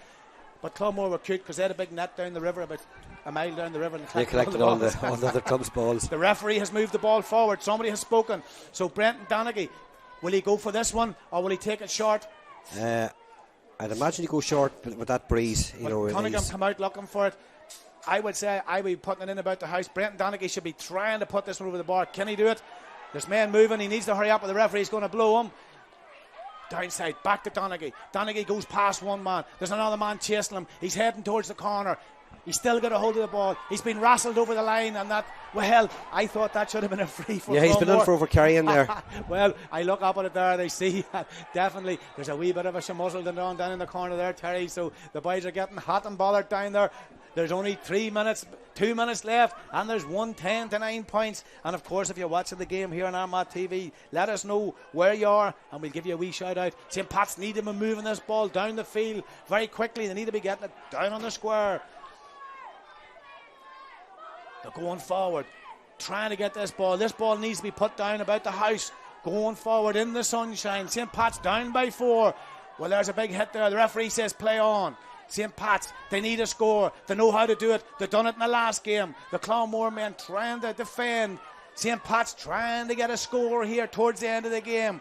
But Clonmore were cute because they had a big net down the river, about a mile down the river, and they collected all the other club's balls. The referee has moved the ball forward. Somebody has spoken. So Brenton Donnelly, will he go for this one or will he take it short? I'd imagine he goes short with that breeze. Cunningham come out looking for it. I would say I would be putting it in about the house. Brenton Donnelly should be trying to put this one over the bar. Can he do it? There's men moving. He needs to hurry up, but the referee's going to blow him. Downside, back to Donnelly. Donnelly goes past one man. There's another man chasing him. He's heading towards the corner. He's still got a hold of the ball. He's been wrestled over the line, and that, well, I thought that should have been a free for he's been in for over carrying there. Well, I look up at it there, and I see definitely there's a wee bit of a shamuzzle down in the corner there, Terry. So the boys are getting hot and bothered down there. There's only 2 minutes left, and there's 110 to 9 points. And of course, if you're watching the game here on Armagh TV, let us know where you are, and we'll give you a wee shout out. St. Pat's need to be moving this ball down the field very quickly. They need to be getting it down on the square. They're going forward, trying to get this ball. This ball needs to be put down about the house. Going forward in the sunshine. St. Pat's down by 4. Well, there's a big hit there. The referee says play on. St. Pat's, they need a score. They know how to do it. They've done it in the last game. The Clonmore men trying to defend. St. Pat's trying to get a score here towards the end of the game.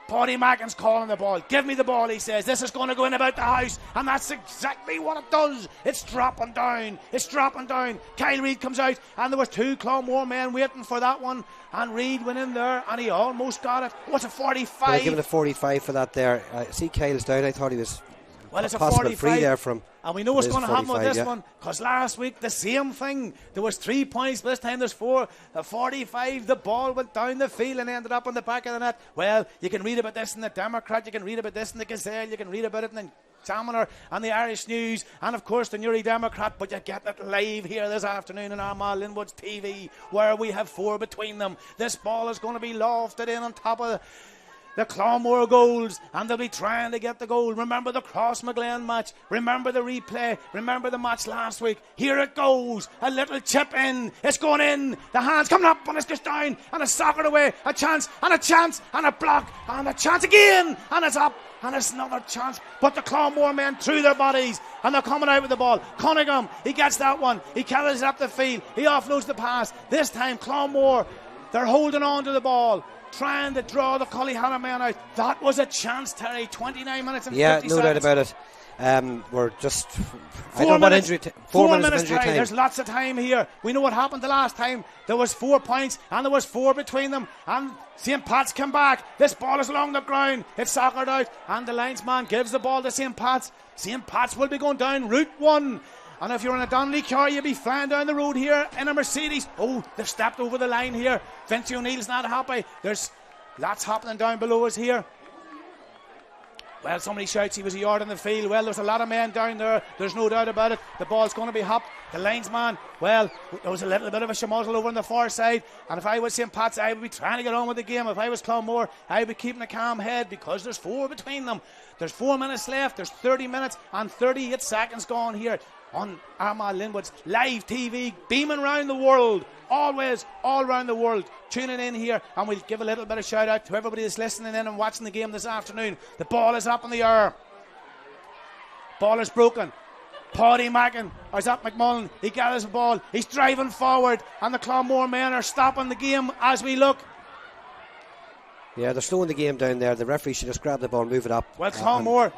Paddy Mackin's calling the ball. Give me the ball, he says. This is going to go in about the house. And that's exactly what it does. It's dropping down. It's dropping down. Kyle Reid comes out. And there was 2 Clonmore men waiting for that one. And Reid went in there. And he almost got it. What's a 45? Well, giving a 45 for that there. See Kyle's down. I thought he was it's a possible 45. free there from. And we know what's going to happen with this yeah. one, because last week the same thing. There was 3 points, this time there's 4. The 45, the ball went down the field and ended up on the back of the net. Well, you can read about this in the Democrat, you can read about this in the Gazelle, you can read about it in the Examiner and the Irish News, and of course the Newry Democrat, but you get it live here this afternoon on Armagh-Linwood's TV, where we have 4 between them. This ball is going to be lofted in on top of the Clonmore goals, and they'll be trying to get the goal. Remember the Cross-McGlen match. Remember the replay. Remember the match last week. Here it goes. A little chip in. It's going in. The hand's coming up, and it's just down, and it's soccered away. A chance, and a block, and a chance again, and it's up, and it's another chance. But the Clonmore men threw their bodies, and they're coming out with the ball. Cunningham, he gets that one. He carries it up the field. He offloads the pass. This time, Clonmore, they're holding on to the ball, trying to draw the Cullyhanna men out. That was a chance, Terry. 29 minutes and 50 seconds. Yeah, no doubt about it. We're just 4 minutes. 4 minutes, injury time. There's lots of time here. We know what happened the last time. There was 4 points and there was 4 between them. And St. Pat's come back. This ball is along the ground. It's soccered out. And the linesman gives the ball to St. Pat's. St. Pat's will be going down Route 1. And if you're in a Donnelly car, you'll be flying down the road here in a Mercedes. Oh, they've stepped over the line here. Vince O'Neill's not happy. There's lots happening down below us here. Well, somebody shouts he was a yard in the field. Well, there's a lot of men down there. There's no doubt about it. The ball's going to be hopped. The linesman, well, there was a little bit of a shamuzzle over on the far side. And if I was St. Pat's, I would be trying to get on with the game. If I was Clonmore, I would be keeping a calm head, because there's 4 between them. There's 4 minutes left. There's 30 minutes and 38 seconds gone here on Armagh-Linwood's live TV, beaming around the world, always all around the world, tuning in here, and we'll give a little bit of shout out to everybody that's listening in and watching the game this afternoon. The ball is up in the air. Ball is broken. Paddy Mackin, or Zach McMullen, he gathers the ball, he's driving forward, and the Clonmore men are stopping the game as we look. Yeah, they're slowing the game down there. The referee should just grab the ball and move it up. Well, Clonmore,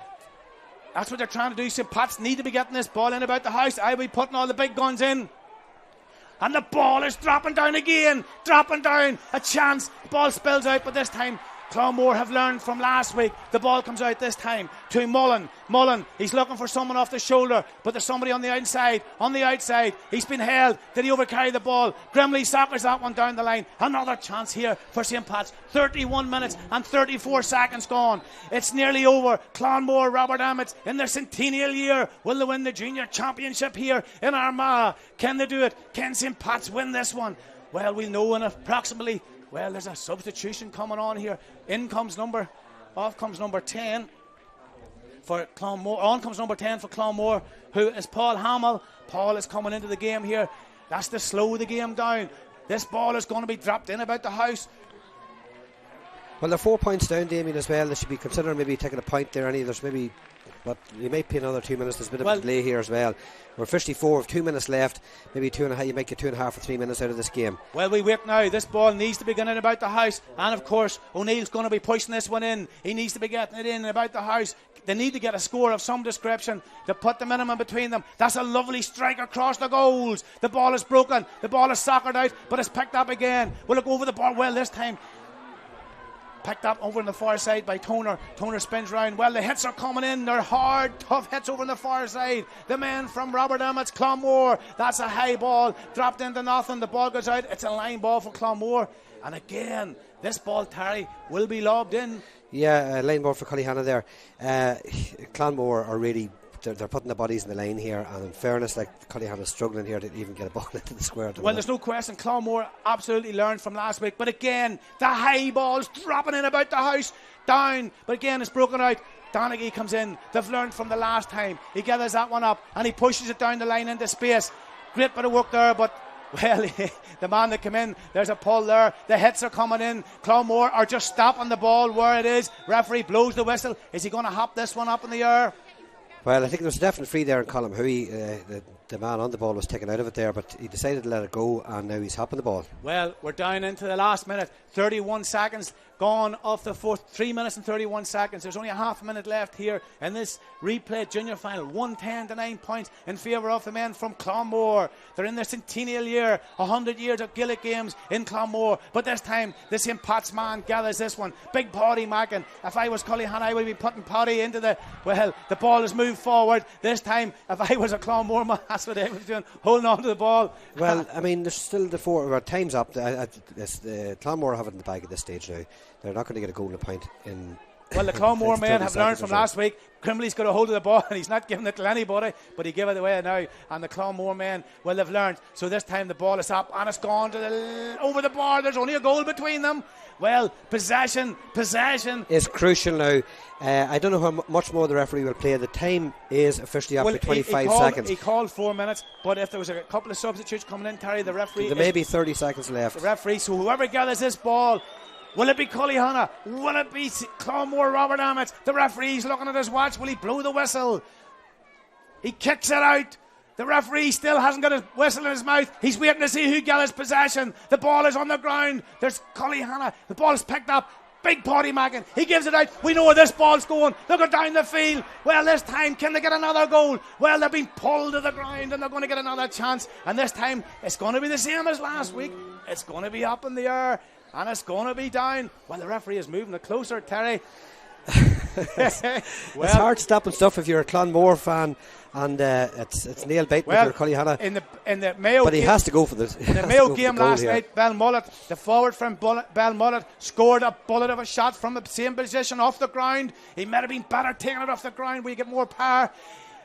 that's what they're trying to do. St. Pat's need to be getting this ball in about the house. I'll be putting all the big guns in. And the ball is dropping down again. Dropping down. A chance. The ball spills out, but this time Clonmore have learned from last week. The ball comes out this time to Mullen. Mullen, he's looking for someone off the shoulder, but there's somebody on the outside. On the outside, he's been held. Did he overcarry the ball? Grimley soccers that one down the line. Another chance here for St. Pat's. 31 minutes and 34 seconds gone. It's nearly over. Clonmore, Robert Emmett, in their centennial year, will they win the junior championship here in Armagh? Can they do it? Can St. Pat's win this one? Well, we'll know in approximately. Well, there's a substitution coming on here. Off comes number 10 for Clonmore. On comes number 10 for Clonmore, who is Paul Hamill. Paul is coming into the game here. That's to slow the game down. This ball is going to be dropped in about the house. Well, they're 4 points down, Damien, as well. They should be considering maybe taking a point there. There's maybe, but you might pay another 2 minutes. There's a bit of a delay here as well. We're officially 4 with 2 minutes left. Maybe 2.5. You might get 2.5 or 3 minutes out of this game. Well, we wait now. This ball needs to be getting in about the house, and of course O'Neill's going to be pushing this one in. He needs to be getting it in about the house. They need to get a score of some description to put the minimum between them. That's a lovely strike across the goals. The ball is broken. The ball is soccered out, but it's picked up again. We'll look over the ball. Well, this time picked up over on the far side by Toner. Toner spins round. Well, the hits are coming in. They're hard, tough hits over on the far side. The man from Robert Emmett's Clonmore. That's a high ball. Dropped into nothing. The ball goes out. It's a line ball for Clonmore. And again, this ball, Terry, will be lobbed in. Yeah, line ball for Cullyhanna there. Clonmore are really, they're putting the bodies in the line here, and in fairness, like Cullyhanna's struggling here to even get a ball into the square. Well, there's no question Clonmore absolutely learned from last week, but again, the high ball's dropping in about the house, down, but again it's broken out. Donnelly comes in. They've learned from the last time. He gathers that one up and he pushes it down the line into space. Great bit of work there, but well, the man that came in, there's a pull there. The hits are coming in. Clonmore are just stopping the ball where it is. Referee blows the whistle. Is he going to hop this one up in the air? Well, I think there was a definite free there in Colm Hui. The man on the ball was taken out of it there, but he decided to let it go, and now he's hopping the ball. Well, we're down into the last minute. 31 seconds gone off the fourth. 3 minutes and 31 seconds. There's only a half a minute left here in this replay junior final. 110 to 9 points in favour of the men from Clonmore. They're in their centennial year, 100 years of Gaelic games in Clonmore. But this time, the St. Pat's man gathers this one. Big Paddy Mackin. If I was Cullyhanna, I would be putting Paddy into the ball has moved forward. This time, if I was a Clonmore man, that's what I was doing, holding on to the ball. Well, I mean, there's still the time's up. Clonmore have it in the bag at this stage now. They're not going to get a goal and a point in. Well, the Clonmore men have learned from last week. Crimley's got a hold of the ball and he's not giving it to anybody, but he gave it away now. And the Clonmore men will have learned. So this time the ball is up and it's gone to over the bar. There's only a goal between them. Well, possession is crucial now. I don't know how much more the referee will play. The time is officially up to 25 seconds. He called 4 minutes, but if there was a couple of substitutes coming in, Terry, the referee. There may be 30 seconds left. The referee. So whoever gathers this ball. Will it be Cullyhanna? Will it be Clonmore Robert Emmett? The referee's looking at his watch. Will he blow the whistle? He kicks it out. The referee still hasn't got his whistle in his mouth. He's waiting to see who gathers possession. The ball is on the ground. There's Cullyhanna. The ball is picked up. Big Paddy Mackin. He gives it out. We know where this ball's going. They'll go down the field. Well, this time, can they get another goal? Well, they've been pulled to the ground and they're going to get another chance. And this time, it's going to be the same as last week. It's going to be up in the air. And it's going to be down. Well, the referee is moving it closer, Terry. It's hard stopping stuff if you're a Clonmore fan, and it's nail biting if you're Cullyhanna. In the Mayo, but he has to go for this. In the Mayo game last night, Belmullet, the forward from Belmullet, scored a bullet of a shot from the same position off the ground. He might have been better taking it off the ground where you get more power.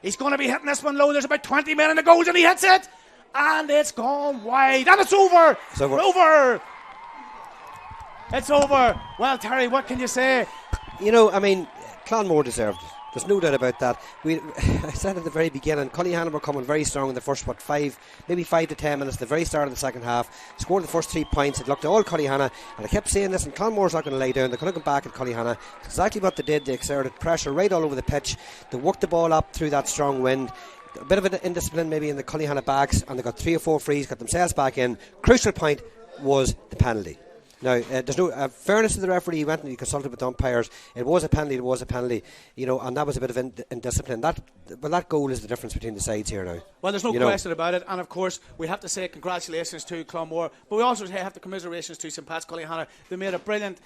He's going to be hitting this one low. There's about 20 men in the goals, and he hits it, and it's gone wide, and it's over. It's over. It's over. Well, Terry, what can you say? You know, I mean, Clonmore deserved it. There's no doubt about that. I said at the very beginning, Cullyhanna were coming very strong in the first, 5 to 10 minutes, the very start of the second half. Scored the first 3 points. It looked all Cullyhanna. And I kept saying this, and Clonmore's not going to lay down. They're going to come back at Cullyhanna. It's exactly what they did. They exerted pressure right all over the pitch. They worked the ball up through that strong wind. A bit of an indiscipline maybe in the Cullyhanna backs, and they got 3 or 4 frees, got themselves back in. Crucial point was the penalty. Now, there's no fairness to the referee. He went and he consulted with umpires. It was a penalty, you know, and that was a bit of indiscipline. That goal is the difference between the sides here now. Well, there's no question about it, and of course we have to say congratulations to Clonmore, but we also have to commiserations to St. Pat's Cullyhanna. They made a brilliant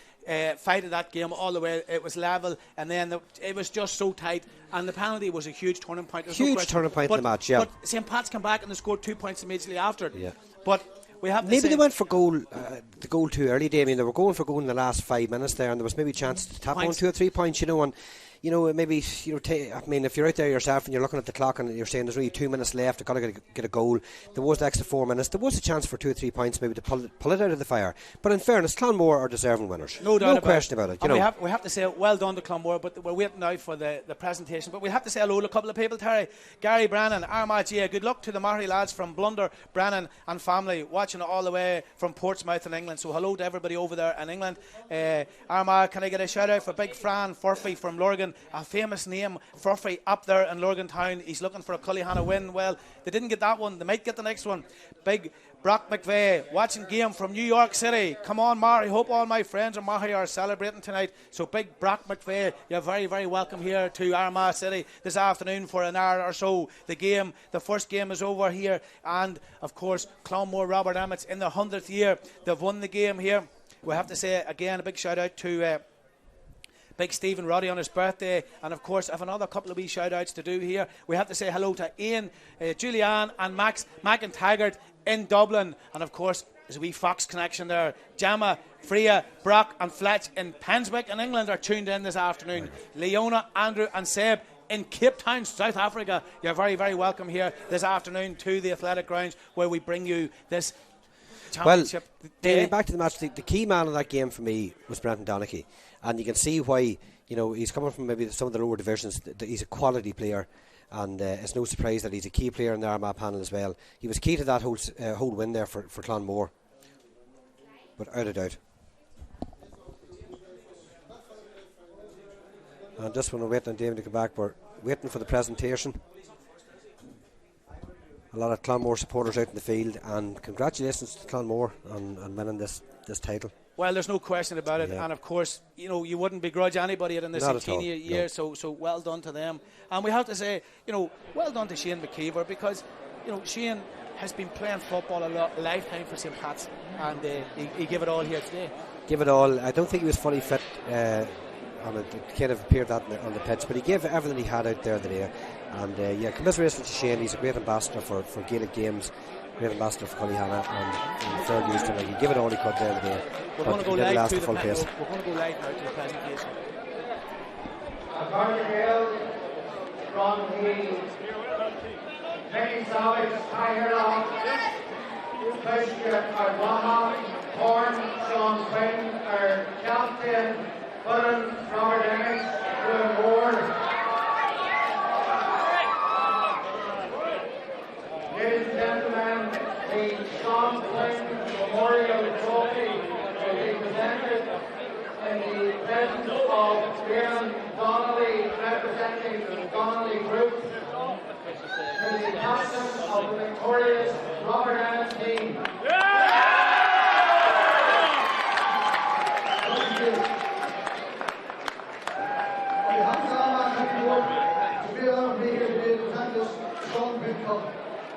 fight of that game all the way. It was level, and then it was just so tight, and the penalty was a huge turning point. Huge turning point in the match, yeah. But St. Pat's came back and they scored 2 points immediately after it. Yeah. But maybe they went for the goal too early, Damien. They were going for goal in the last 5 minutes there, and there was maybe a chance to tap on 2 or 3 points, you know, and maybe, I mean, if you're out there yourself and you're looking at the clock and you're saying there's only 2 minutes left, they've got to get a goal. There was the extra 4 minutes. There was a chance for 2 or 3 points maybe to pull it out of the fire. But in fairness, Clonmore are deserving winners. No doubt question about it. We have to say well done to Clonmore, but we're waiting now for the presentation. But we have to say hello to a couple of people, Terry. Gary Brennan, Armagh-gaa. Good luck to the Mahary lads from Blunder, Brennan and family, watching it all the way from Portsmouth in England. So hello to everybody over there in England. Armagh, can I get a shout out for Big Fran Furphy from Lurgan, a famous name, Furphy, up there in Lurgan Town. He's looking for a Cullyhanna win. Well, they didn't get that one. They might get the next one. Big Brock McVeigh, watching game from New York City. Come on, Mahary. Hope all my friends in Mahary are celebrating tonight. So Big Brock McVeigh, you're very, very welcome here to Armagh City this afternoon for an hour or so. The first game is over here. And, of course, Clonmore Robert Emmett's in the 100th year. They've won the game here. We have to say, again, a big shout out to Big Stephen Roddy on his birthday, and of course I have another couple of wee shout outs to do here. We have to say hello to Ian, Julianne and Max McIntaggart in Dublin, and of course there's a wee Fox connection there. Gemma, Freya, Brock and Fletch in Penswick in England are tuned in this afternoon. Leona, Andrew and Seb in Cape Town, South Africa. You're very, very welcome here this afternoon to the Athletic Grounds, where we bring you this championship. Well, back to the match, the key man of that game for me was Brendan Donnelly. And you can see why, he's coming from maybe some of the lower divisions. He's a quality player, and it's no surprise that he's a key player in the Armagh panel as well. He was key to that whole win there for Clonmore, without a doubt. And just when we're waiting on David to come back, we're waiting for the presentation. A lot of Clonmore supporters out in the field, and congratulations to Clonmore on winning this title. Well, there's no question about it, Yeah. and of course, you know, you wouldn't begrudge anybody it in this Not at 18 all, year, no. so well done to them. And we have to say, you know, well done to Shane McKeever, because, you know, Shane has been playing football a lifetime for St. Pat's, and he gave it all here today. Give it all. I don't think he was fully fit, and it kind of appeared that on the pitch, but he gave everything he had out there today. And yeah, commiserations to Shane. He's a great ambassador for Gaelic games, great ambassador for Cullyhanna, and fair news to him. He gave it all he could there today. We're going to go live live to to the full pace. we're going to go live now to the presentation. Armagh-gaa from the Penny Savage Tiger Off, Christian Armagh, Horn, Sean Quinn, our captain, Cullen, Robert Ennis, Will Ward. Ladies and gentlemen, the Sean Quinn Memorial Trophy will be presented in the presence of Graham Donnelly, representing the Donnelly Group, to the captain of the victorious Robert Ennis team. Thank you. On behalf of Armagh County Board, it's a real honour to be here today to present this Sean Quinn Cup.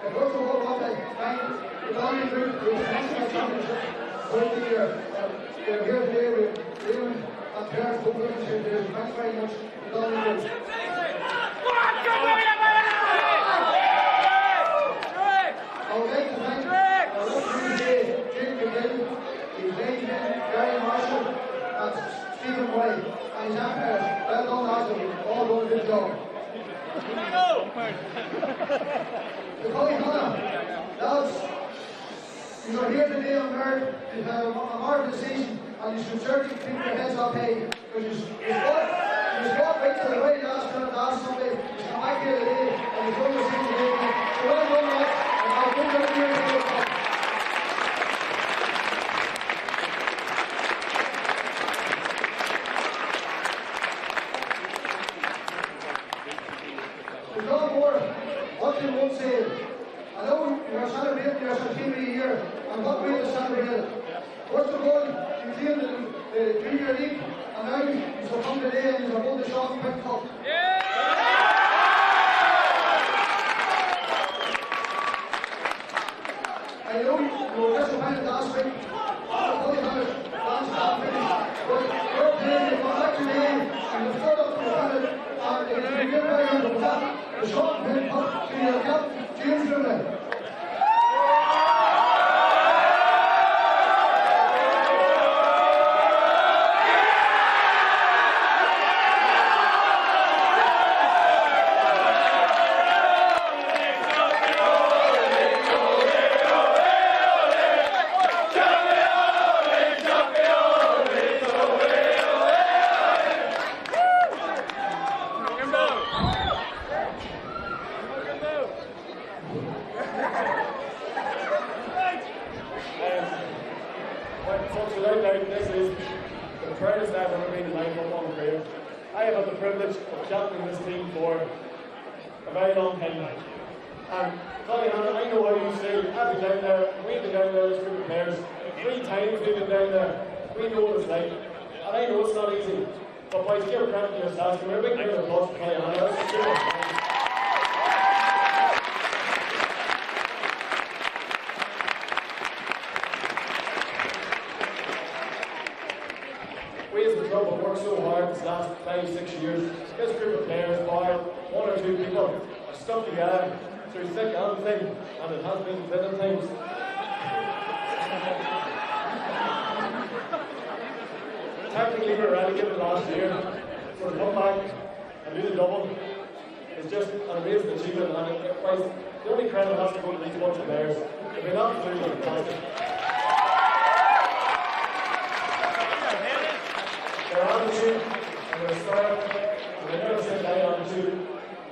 It goes to all what I thank the Donnelly Group for the national championship throughout the year. We're here today with Raymond and Terence Copeland here today. Thanks very much to the Donnelly Group. I would like to thank our referee today, Jim McGill, his ladies, Gary Marshall, and Stephen White, and his umpires. Well done, lads, and all done a good job. The Cullyhanna, lads, you are here today on earth. You've had a marvellous season, and you should certainly keep your heads up high, because you fought right to the very last minute last Sunday. You come back here today, and you've won the season today. So well done, lads, and I'll good luck to you in the World Cup. There's no more. What you won't say. I know you're celebrating your centenary year, and what way to celebrate it. First of all, you cleared the Junior League, and now you shall come today and you shall won the Sean Quinn Cup. I know you were disappointed last week. Last half finish. But you're playing, you've gone back today, and you've stood up to the and it's been good by you to present the Sean Quinn Cup to your captain, James Donnelly. This is the proudest I've ever been in my football career. I have had the privilege of captaining this team for a very long time now. And Cullyhanna, I know how you feel. I've been down there, we've been down there as group of players. 3 times we've been down there. We know what it's like. And I know it's not easy. But boys, give credit to yourselves. We're a big round of applause for Cullyhanna. We as the club have worked so hard this last 5-6 years. This group of players, bar 1 or 2 people, are stuck together through thick and thin, and it has been thin at times. Technically, we were relegated last year, so to come back and do the double is just an amazing achievement. And the only credit has to go to these bunch of players. They've been absolutely fantastic. Their attitude and their style, and they never say any attitude, is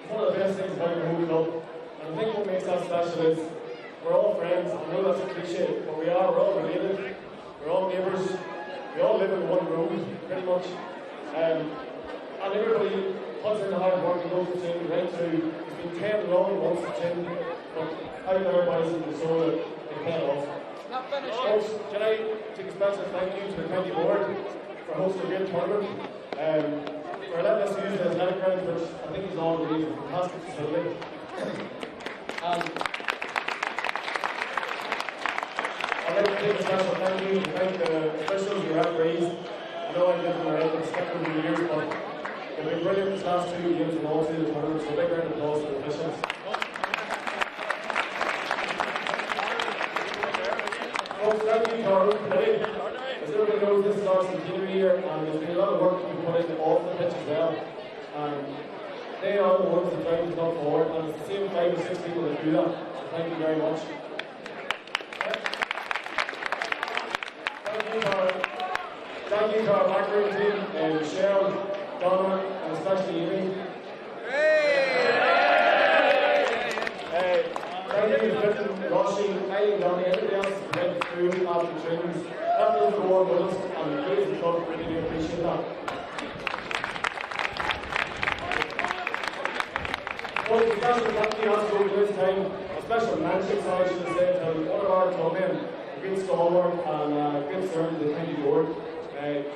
one of the best things about the whole club. And I think what makes that special is we're all friends. I know that's a cliche, but we are. We're all related. We're all neighbours. We all live in one room, pretty much. And everybody puts in the hard work, he goes to gym right through. He's been 10 long months to gym, but out there boys in the soul, they pay off. Folks, can I take a special thank you to the county board for hosting a great tournament. For letting us use the athletic ground, which I think is all really a fantastic facility. I'd like to take a special thank you to thank the officials, the referees. I know I've given them a right to respect over the years, but they've been brilliant this last 2 years and all through the tournament, so a big round of applause to the officials. Folks, thank you to our own committee. As everybody knows, this is our centenary year, and there's been a lot of work being put in off the pitch as well. And they are the ones that drive the club forward, and it's the same 5 or 6 people that do that. So thank you very much. Thank you to our backroom team, Michelle, Donnelly, and especially Amy. Thank you to Britton, Roshi, Eileen, Donnelly, everybody else who went through after trainings. That was the war with us, and we praise the club, we really appreciate that. Well, the special thank you has to go this time. A special mention, so I should have said, to one of our clubmen, a good stalwart and good servant to the county board.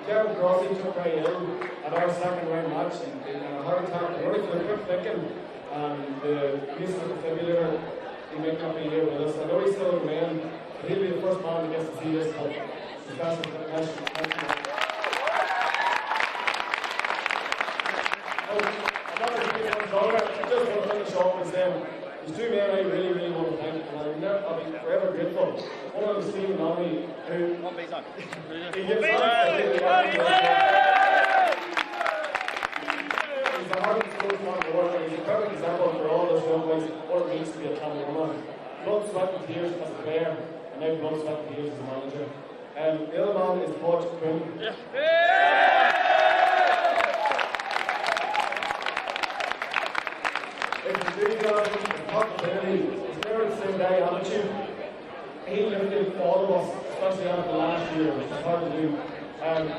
Kevin Crossley took very ill at our second round match in a heart attack. Only for the quick thinking and the use of the defibrillator, he may not be here with us. I know he's still a man, but he'll be the first man that gets to see this club. Special thank you. I just want to finish off with saying there's 2 men I really, really want to thank, and I'll be forever grateful. One of them is Stephen Donnelly, who he gives he's the heart and soul of the world, and he's a perfect example for all those young boys what it means to be a Clonmore. Blood, sweat and tears as a player, and now blood, sweat and tears as a manager. The other man is Paul Quinn. If you do that, the possibility is never the same day attitude. He lifted all of us, especially after last year, which is hard to do.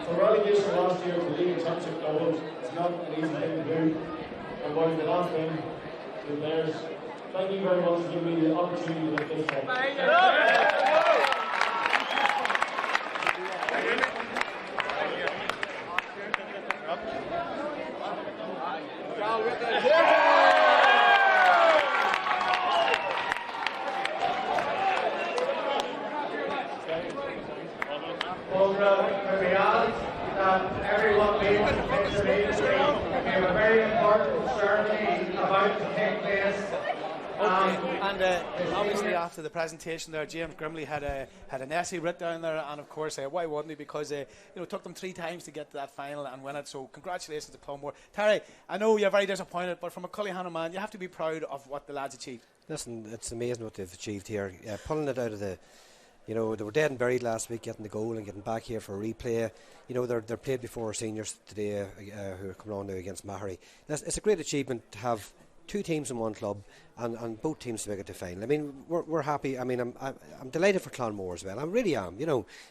For relegation last year to league championship level, it's not an easy thing to do. And boys, the last thing to theirs. Thank you very much for giving me the opportunity to lift this up. Everyone being in the picture we have a very important ceremony about to take place. Obviously after the presentation there, James Grimley had an essay written down there, and of course why wouldn't he, because it took them 3 times to get to that final and win it, so congratulations to Clonmore. Terry, I know you're very disappointed, but from a Cullyhanna man you have to be proud of what the lads achieved. Listen, it's amazing what they've achieved here, pulling it out of the, they were dead and buried last week, getting the goal and getting back here for a replay. They're played before our seniors today, who are coming on now against Mahary. It's a great achievement to have 2 teams in one club and both teams to make it to final. I mean, we're happy. I mean, I'm delighted for Clonmore as well. I really am.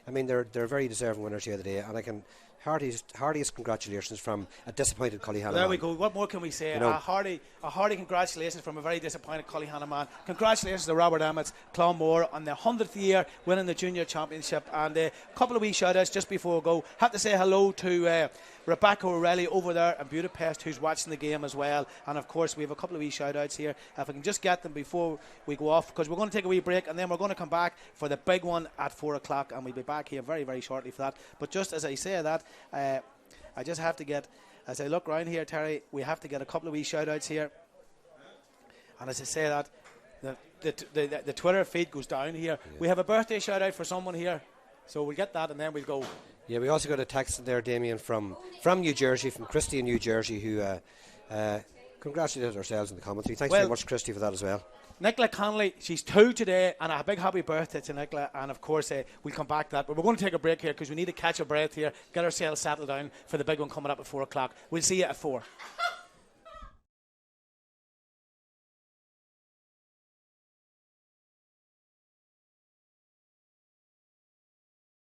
I mean, they're very deserving winners here today, and I can heartiest congratulations from a disappointed Cullyhanna man. There we go. What more can we say? A hearty congratulations from a very disappointed Cullyhanna man. Congratulations to Robert Emmett, Clonmore, on their 100th year winning the junior championship. And a couple of wee shout outs just before we go. Have to say hello to Rebecca O'Reilly over there in Budapest, who's watching the game as well. And of course we have a couple of wee shout outs here, if I can just get them before we go off, because we're going to take a wee break and then we're going to come back for the big one at 4 o'clock, and we'll be back here very, very shortly for that. But just as I say that, I just have to get, as I look around here, Terry, we have to get a couple of wee shout outs here. And as I say that, the Twitter feed goes down here. Yeah. We have a birthday shout out for someone here, so we'll get that and then we'll go. Yeah, we also got a text in there, Damien, from New Jersey, from Christy in New Jersey, who congratulated ourselves in the commentary. Thanks very much, Christy, for that as well. Nicola Connolly, she's 2 today, and a big happy birthday to Nicola. And of course we'll come back to that, but we're going to take a break here because we need to catch a breath here, get ourselves settled down for the big one coming up at 4 o'clock. We'll see you at 4.